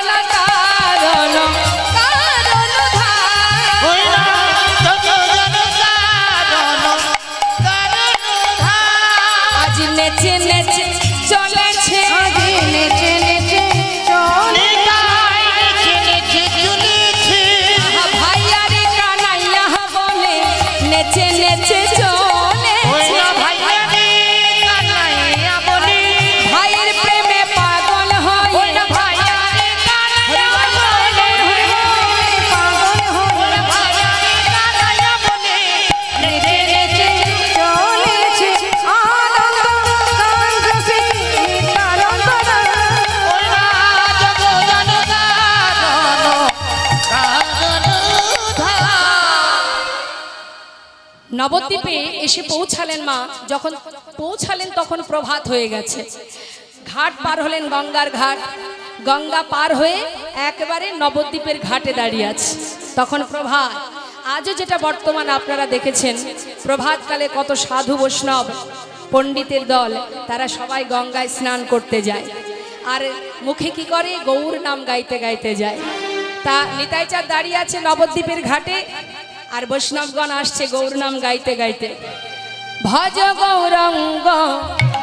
নবদ্বীপে এসে পৌঁছালেন মা। যখন পৌঁছালেন তখন প্রভাত হয়ে গেছে। ঘাট পার হলেন, গঙ্গার ঘাট। গঙ্গা পার হয়ে একেবারে নবদ্বীপের ঘাটে দাঁড়িয়ে আছে। তখন প্রভাত। আজও যেটা বর্তমান আপনারা দেখেছেন, প্রভাতকালে কত সাধু বৈষ্ণব পণ্ডিতের দল, তারা সবাই গঙ্গায় স্নান করতে যায়। আর মুখে কি করে? গৌর নাম গাইতে গাইতে যায়। তা নিতাই চাঁদ দাঁড়িয়ে আছে নবদ্বীপের ঘাটে, আর বৈষ্ণবগণ আসছে গৌর নাম গাইতে গাইতে। ভজ গৌরঙ্গ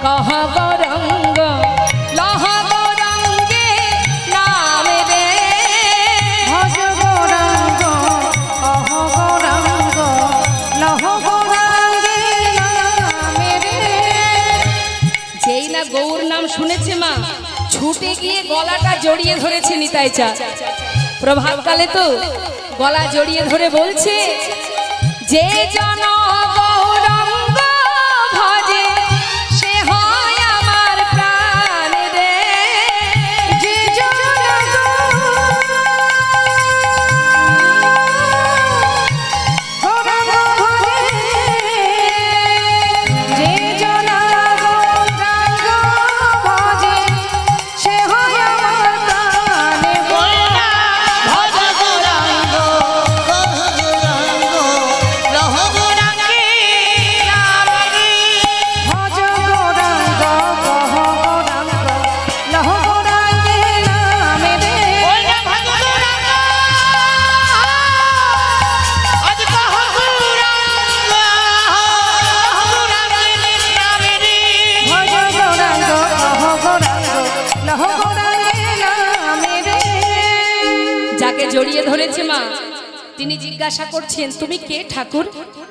কহ গৌরঙ্গ লহ গৌরঙ্গে নামে রে। ভজ গৌরাঙ্গ কহ গৌরাঙ্গ লহ গৌরাঙ্গে নামে রে। যেই না গৌর নাম শুনেছে মা, ছুটে গিয়ে গলাটা জড়িয়ে ধরেছে নিতাই চাঁদ। প্রভাতকালে তো গলা জড়িয়ে ধরে বলছে, যে জন গৌরঙ্গ ভজে সে হয় আমার প্রাণ রে। যে জন গৌরাঙ্গ ভজে, যে জন গৌরাঙ্গ ভজে সে হয় আমার প্রাণে। ভজ গৌরাঙ্গ কহ গৌরাঙ্গ লহ গৌরাঙ্গে নামে। ভজ গৌরাঙ্গ কহ গৌরাঙ্গ লহ গৌরাঙ্গে নামে রে। ওই না ভজ গৌরাঙ্গ, আজ কহ গৌরাঙ্গ গৌরাঙ্গে নামে রে। ভজ গৌরাঙ্গ কহ গৌরাঙ্গ লহ গৌরাঙ্গে নামে রে। যাকে জড়িয়ে ধরেছে মা, তিনি জিজ্ঞাসা করছেন, তুমি কে ঠাকুর?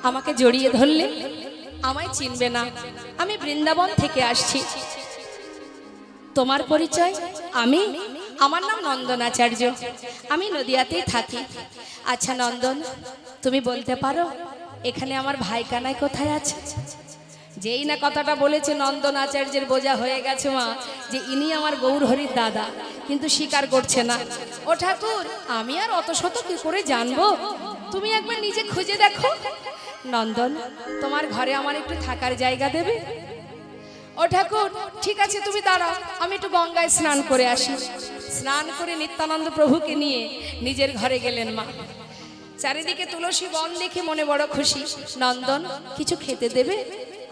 আমাকে জড়িয়ে ধরলে, আমায় চিনবে না, আমি বৃন্দাবন থেকে আসছি। তোমার পরিচয়? আমার নাম নন্দনাচার্য, আমি নদিয়াতেই থাকি। আচ্ছা নন্দন, তুমি বলতে পারো এখানে আমার ভাই কানাই কোথায় আছে? যেই না কথাটা বলেছে, নন্দনাচার্যের বোঝা হয়ে গেছে মা যে ইনি আমার গৌরহরির দাদা, কিন্তু স্বীকার করছে না। ও ঠাকুর, আমি আর অত শত কি করে জানবো? তুমি একবার নিজে খুঁজে দেখো। নন্দন, তোমার ঘরে আমার একটু থাকার জায়গা দেবে? ও ঠাকুর, ঠিক আছে, তুমি দাঁড়াও, আমি একটু গঙ্গায় স্নান করে আসি। স্নান করে নিত্যানন্দ প্রভুকে নিয়ে নিজের ঘরে গেলেন মা। চারিদিকে তুলসী বন দেখে মনে বড় খুশি। নন্দন, কিছু খেতে দেবে?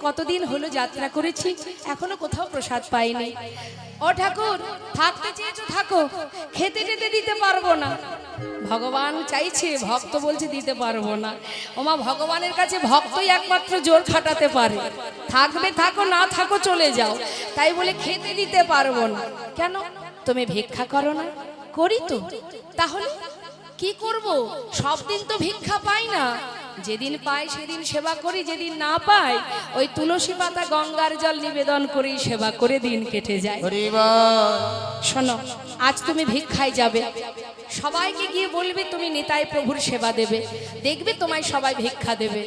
কতদিন হলো যাত্রা করেছি, এখনো কোথাও প্রসাদ পাইনি। ও ঠাকুর, থাকতে চেয়েছো থাকো, খেতে টেতে দিতে পারবো না। ভগবান চাইছে, ভক্ত বলছে দিতে পারবো না। ওমা, ভগবানের কাছে ভক্তই একমাত্র জোর খাটাতে পারে। থাকবে থাকো, না থাকো চলে যাও, তাই বলে খেতে দিতে পারবো না। কেন? তুমি ভিক্ষা করো না? করি তো। তাহলে কি করব? সব দিন তো ভিক্ষা পাই না, যেদিন পাই সেদিন সেবা করি, যেদিন না পাই ওই তুলসী পাতা গঙ্গার জল নিবেদন করেই সেবা করে দিন কেটে যায়। শোনো, আজ তুমি ভিক্ষায় যাবে, সবাইকে গিয়ে বলবে তুমি নিতাই প্রভুর সেবা দেবে, দেখবে তোমায় সবাই ভিক্ষা দেবে।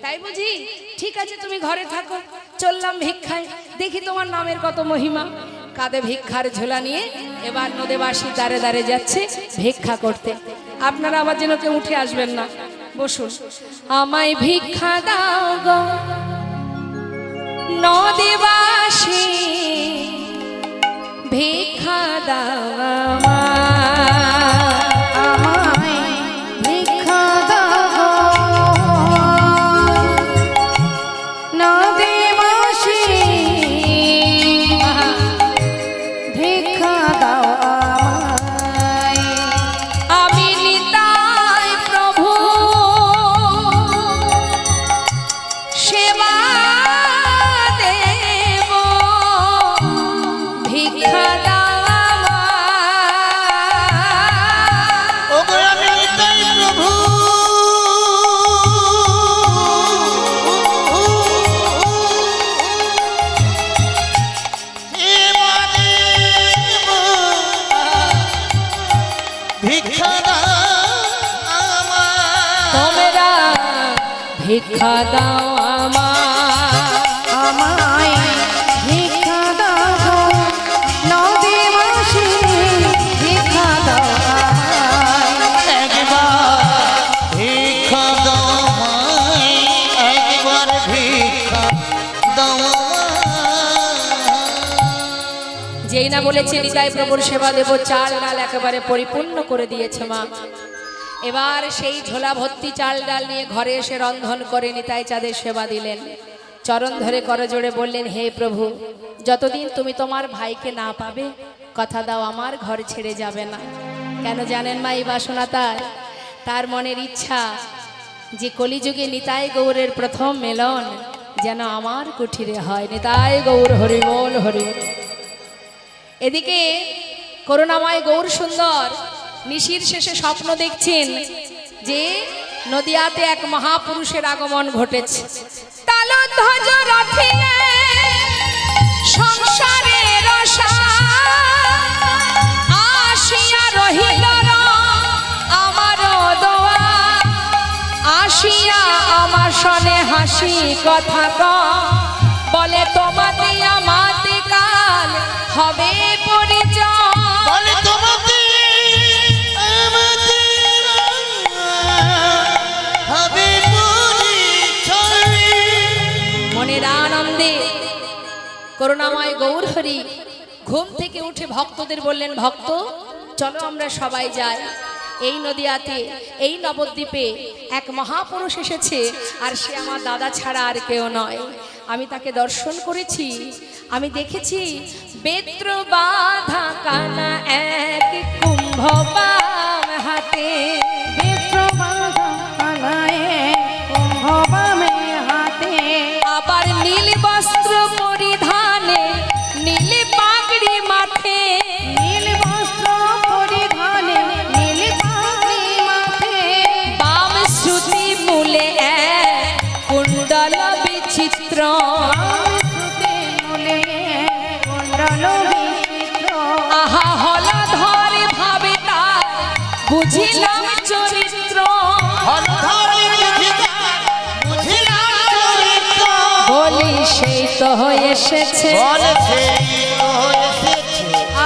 তাই বুঝি? ঠিক আছে, তুমি ঘরে থাকো, চললাম ভিক্ষায়, দেখি তোমার নামের কত মহিমা। কাঁধে ভিক্ষার ঝোলা নিয়ে এবার নদেবাসী দাঁড়ে দাঁড়ে যাচ্ছে ভিক্ষা করতে। আপনারা আবার যেন কেউ উঠে আসবেন না, বসুন। আমায় ভিক্ষা দাও গো নদেবাসী, ভিক্ষা দাও আমায় ভিক্ষা দাও গো নদেবাসী, ভিক্ষা দাও আমায়। আমি নিতাই প্রভু সেবা দেব, ভিক্ষা দাও ও গো আমি নিতাই প্রভু সেবা দেব, ভিক্ষা দাও আমায়। তোমরা ভিক্ষা দাও আমায় ভিক্ষা দাও গো নদেবাসী, ভিক্ষা দাও আমায়। একবার ভিক্ষা দাও আমায়, একবার না বলেছে নিতাই প্রভুর সেবা দেব, চাল ডাল একেবারে পরিপূর্ণ করে দিয়েছে মা। এবার সেই ঝোলা ভর্তি চাল ডাল নিয়ে ঘরে এসে রন্ধন করে নিতাই চাঁদের সেবা দিলেন। চরণ ধরে করজোড়ে বললেন, হে প্রভু, যতদিন তুমি তোমার ভাইকে না পাবে কথা দাও আমার ঘর ছেড়ে যাবে না। কেন জানেন মা এই বাসনা তার মনের ইচ্ছা যে কলিযুগে নিতাই গৌরের প্রথম মেলন যেন আমার কুঠিরে হয়। নিতাই গৌর হরি বল হরি বল। এদিকে করুণাময় গৌর সুন্দর নিশির শেষে স্বপ্ন দেখছেন যে নদিয়াতে এক মহাপুরুষের আগমন ঘটেছে। তালধ্বজ রথে সংসারের আসিয়া রহিল আমার দোয়া, আসিয়া আমার সনে হাসি কথা বলে তোমাতে আমাতে কাল হবে পরিচয়। বলে তোমাতে আমাতে হবে পরিচয়। মনের আনন্দে করুণাময় গৌর হরি ঘুম থেকে উঠে ভক্তদের বললেন, ভক্ত চলো আমরা সবাই যাই। এই নদিয়াতে এই নবদ্বীপে এক মহাপুরুষ এসেছে, আর সে আমার দাদা ছাড়া আর কেউ নয়। আমি তাকে দর্শন করেছি, আমি দেখেছি বেত্র বাঁধা কানা এক কুম্ভ বাম হাতে, বেত্র বাঁধা কানায় কুম্ভ বামে হাতে, আবার নীল বস্ত্র পরিধানে নীল পাগড়ি মাথে, নীল বস্ত্র পরিধানে নীল পাগড়ি মাথে, বাম শ্রুতি মূলে এক কুণ্ডল বিচিত্র, শ্রুতি মূলে কুণ্ডল বিচিত্র, আহা হলা ধরে ভাবে তার বুঝিলাম চরিত্র, বলি সেই তো এসেছে,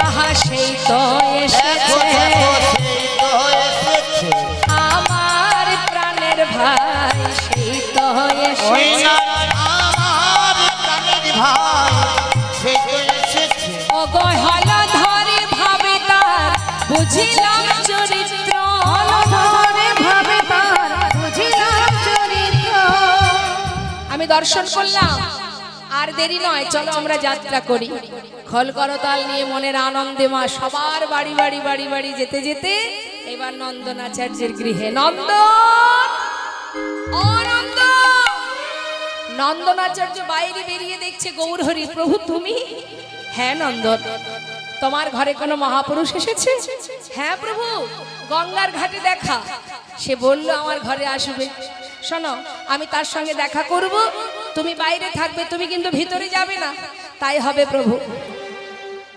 আহা সেই তো এসেছে আমার প্রাণের ভাই, সেই তো এসেছে। ও গো হলা ধরে ভাবে তার বুঝিলাম চরিত্র, ধরে ভাবে তার বুঝিলাম চরিত্র। আমি দর্শন করলাম, আর দেরি নয়, চলো আমরা যাত্রা করি। খোল করতাল নিয়ে মনের আনন্দে মা সবার বাড়ি বাড়ি বাড়ি বাড়ি যেতে যেতে এবার নন্দনাচার্যের গৃহে। নন্দনাচার্য বাইরে বেরিয়ে দেখছে গৌর হরি। প্রভু তুমি? হ্যাঁ নন্দন, তোমার ঘরে কোনো মহাপুরুষ এসেছে? হ্যাঁ প্রভু, গঙ্গার ঘাটে দেখা। সে বলল আমার ঘরে আসবে। শোনো, আমি তার সঙ্গে দেখা করব, তুমি বাইরে থাকবে, তুমি কিন্তু ভিতরে যাবে না। তাই হবে প্রভু।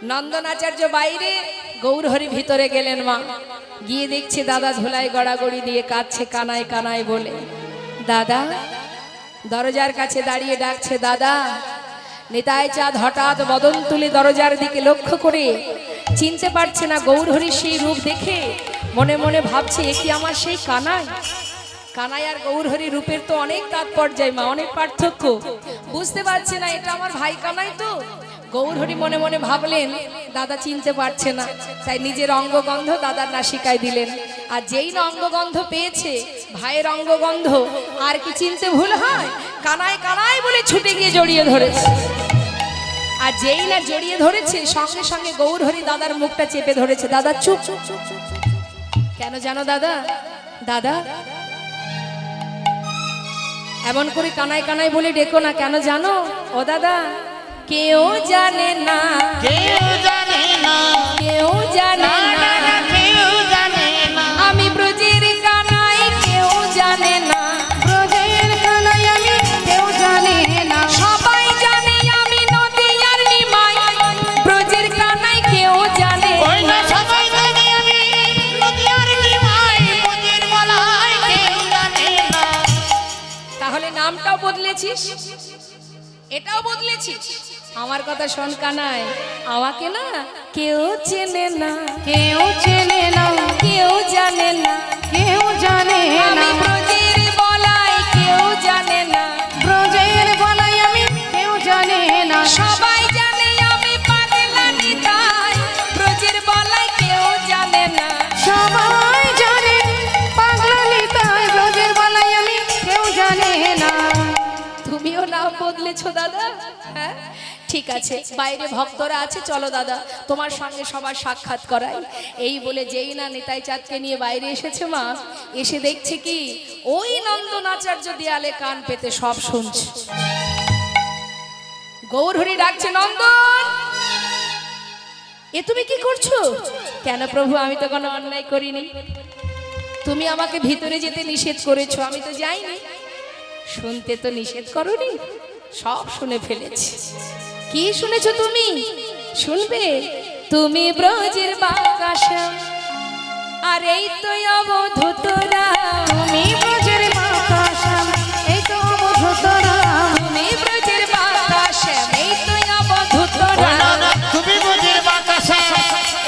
নন্দনাচার্য বাইরে, গৌরহরি ভিতরে গেলেন মা। গিয়ে দেখছে দাদা ধুলায় গড়াগড়ি দিয়ে কাঁদছে কানায় কানায় বলে। দাদা দরজার কাছে দাঁড়িয়ে ডাকছে, দাদা। নিতাই চাঁদ হঠাৎ বদন তুলে দরজার দিকে লক্ষ্য করে চিনতে পারছে না গৌরহরির সেই রূপ দেখে মনে মনে ভাবছে, এ কি আমার সেই কানাই? কানাই আর গৌরহরি রূপের তো অনেক তাৎপর্য মা, অনেক পার্থক্য। বুঝতে পারছে না এটা আমার ভাই কানাই তো। গৌরহরি মনে মনে ভাবলেন দাদা চিনতে পারছে না, তাই নিজের অঙ্গগন্ধ দাদার নাসিকায় দিলেন। আর যেই না অঙ্গগন্ধ পেয়েছে, ভাইয়ের অঙ্গগন্ধ, আর কি চিনতে ভুল হয়? কানাই কানাই বলে ছুটে গিয়ে জড়িয়ে ধরেছে। আর যেই না জড়িয়ে ধরেছে, সঙ্গে সঙ্গে গৌরহরি দাদার মুখটা চেপে ধরেছে। দাদা চুপ। কেন জানো দাদা? দাদা এমন করে কানাই কানাই বলে ডেকো না, কেন জানো? ও দাদা, কেউ জানে না, কেউ জানে না, কেউ জানে না, কেউ জানে না, আমি ব্রজের কানাই, কেউ জানে না, ব্রজের কানাই আমি, কেউ জানে না, সবাই জানে আমি নদিয়ার নিমাই, ব্রজের কানাই কেউ জানে ওই না সবাই জানে আমি নদিয়ার নিমাই, ব্রজের মালাই কেউ জানে না। তাহলে নামটাও বদলেছিস, এটাও বদলেছিস। আমার কথা শোন কানাই, আমাকে না কেউ চেনে না, কেউ চেনে না, কেউ জানে না, কেউ জানে আমি না, ব্রজের বলাই, কেউ জানে না, ব্রজের বলাই আমি, কেউ জানে না, সবাই জানে আমি পাগলা নিতাই, করেছো দাদা? হ্যাঁ ঠিক আছে, বাইরে ভক্তরা আছে, চলো দাদা তোমার সঙ্গে সবার সাক্ষাৎ করাই। এই বলে যেই না নিতাই চাঁদকে নিয়ে বাইরে এসেছে মা, এসে দেখছে কি ওই নন্দনাচার্য দেয়ালে কান পেতে সব শুনছে। গৌরহরি ডাকছে, নন্দন এ তুমি কি করছো? কেন প্রভু, আমি তো কোনো অন্যায় করিনি, তুমি আমাকে ভিতরে যেতে নিষেধ করেছো, আমি তো যাইনি। শুনতে তো নিষেধ করনি, সব শুনে ফেলেছি। কি শুনেছো তুমি? শুনবে, তুমি ব্রজের বাতাসা, আর এই তো অবধূতরা, তুমি ব্রজের বাতাসা, এই তো অবধূতরা, তুমি ব্রজের বাতাসা, এই তো অবধূতরা, তুমি বুঝির বাতাসা,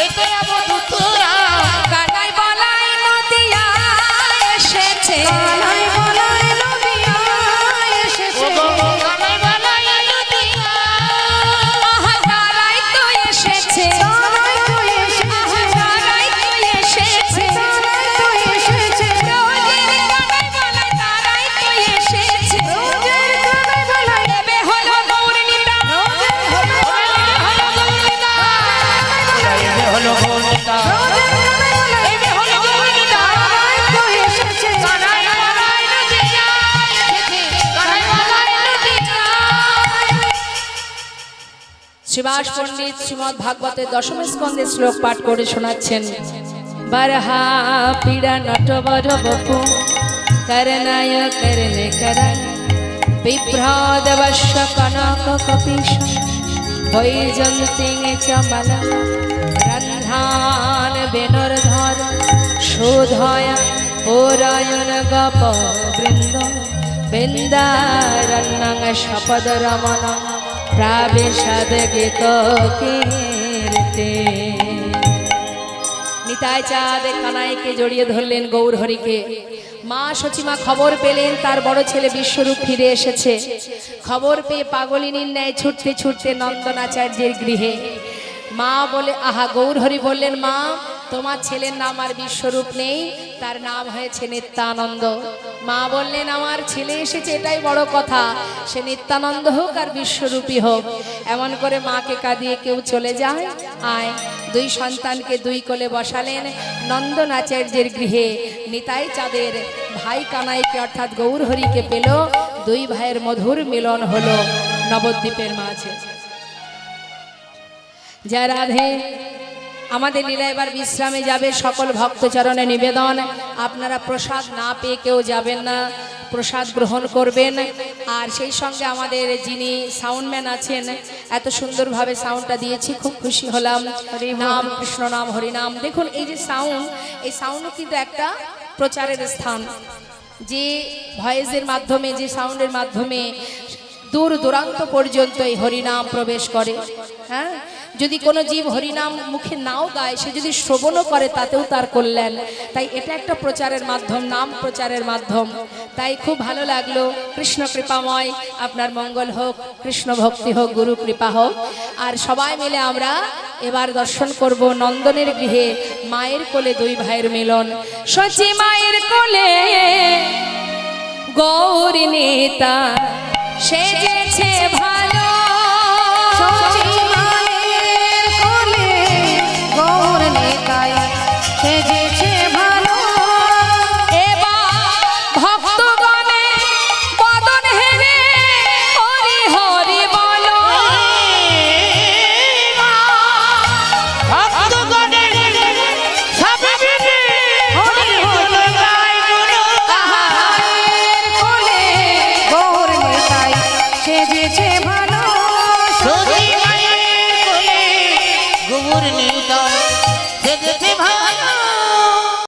এতে অবধূতরা, কানাই বলাই নদিয়া এসেছে, কানাই বলাই নদিয়া এসেছে, কানাই বালাই নদিয়া, আহা তারাই তো এসেছে, তারাই তো এসেছে, তারাই তো এসেছে, তারাই তো এসেছে, ব্রজের কানাই বলাই তারাই তো এসেছে, ব্রজের কানাই বলাই, এবে হলো গৌরনীতা, ব্রজের কানাই বলাই, হলো গৌরনীতা, এবে হলো গৌরনীতা, ব্রজের কানাই বলাই, এবে হলো গৌরনীতা, তারাই তো এসেছে, কানাই বলাই নদিয়া এসেছে, কানাই বলাই নদিয়া। শ্রীবাস পণ্ডিত শ্রীমদ্ ভাগবতের দশম স্কন্ধে শ্লোক পাঠ করে শোনাচ্ছেন। বরহা পীড়া নটবর বপু করনায় করনে করণ বিভ্রাদবশ্য কনক কপিশ বৈজন্তিং চমল রন্ধান বেনরধর শোধয় পরায়ণ গপ বৃন্দ বৃন্দারণ্যং শপদ রমণ প্রাবেশাদ গীত কীর্তে। নিতাই চাঁদ কানাইকে জড়িয়ে ধরলেন গৌরহরিকে। মা সচিমা খবর পেলেন তার বড় ছেলে বিশ্বরূপ ফিরে এসেছে। খবর পেয়ে পাগলিনীর ন্যায় ছুটতে ছুটতে নন্দনাচার্যের গৃহে। মা বলে, আহা গৌরহরি বললেন, মা তোমার ছেলের নাম আর বিশ্বরূপ নেই, তার নাম হয়েছে নিত্যানন্দ। মা বললেন, আমার ছেলে এসেছে এটাই বড় কথা, সে নিত্যানন্দ হোক আর বিশ্বরূপী হোক। এমন করে মাকে কাঁদিয়ে কেউ চলে যায়। আয়, দুই সন্তানকে দুই কোলে বসালেন নন্দনাচার্যের গৃহে। নিতাই চাঁদের ভাই কানাইকে অর্থাৎ গৌরহরিকে পেল। দুই ভাইয়ের মধুর মিলন হলো নবদ্বীপের মাঝে। জয় রাধে। আমাদের লীলা এবার বিশ্রামে যাবে। সকল ভক্তচরণে নিবেদন, আপনারা প্রসাদ না পেয়ে কেউ যাবেন না, প্রসাদ গ্রহণ করবেন। আর সেই সঙ্গে আমাদের যিনি সাউন্ডম্যান আছেন, এত সুন্দরভাবে সাউন্ডটা দিয়েছি, খুব খুশি হলাম। নাম কৃষ্ণ নাম হরিনাম। দেখুন এই যে সাউন্ড, এই সাউন্ডও কিন্তু একটা প্রচারের স্থান। যে ভয়েসের মাধ্যমে, যে সাউন্ডের মাধ্যমে দূর দূরান্ত পর্যন্ত এই হরিনাম প্রবেশ করে। হ্যাঁ, যদি কোনো জীব হরিনাম মুখে নাও গায়, সে যদি শ্রবণও করে তাতেও তার কল্যাণ। তাই এটা একটা প্রচারের মাধ্যম, নাম প্রচারের মাধ্যম। তাই খুব ভালো লাগলো। কৃষ্ণ কৃপাময়, আপনার মঙ্গল হোক, কৃষ্ণ ভক্তি হোক, গুরু কৃপা হোক। আর সবাই মিলে আমরা এবার দর্শন করব নন্দনের গৃহে মায়ের কোলে দুই ভাইয়ের মিলন। সচি মায়ের কোলে গৌরী নেতা সেজেছে ভালো, সচি মায়ের কোলে গৌর নেতাই সেজেছে ভালো, এবার ভক্তগণে বদন হেরে হরি হরি বলো। ভক্তগণের সবে মিলে হরি হরি গাই গুলো, মায়ের কোলে গৌর নেতাই সেজেছে ভালো, সজি মায়ের কোলে গৌর নেতা সেজেছে ভালো।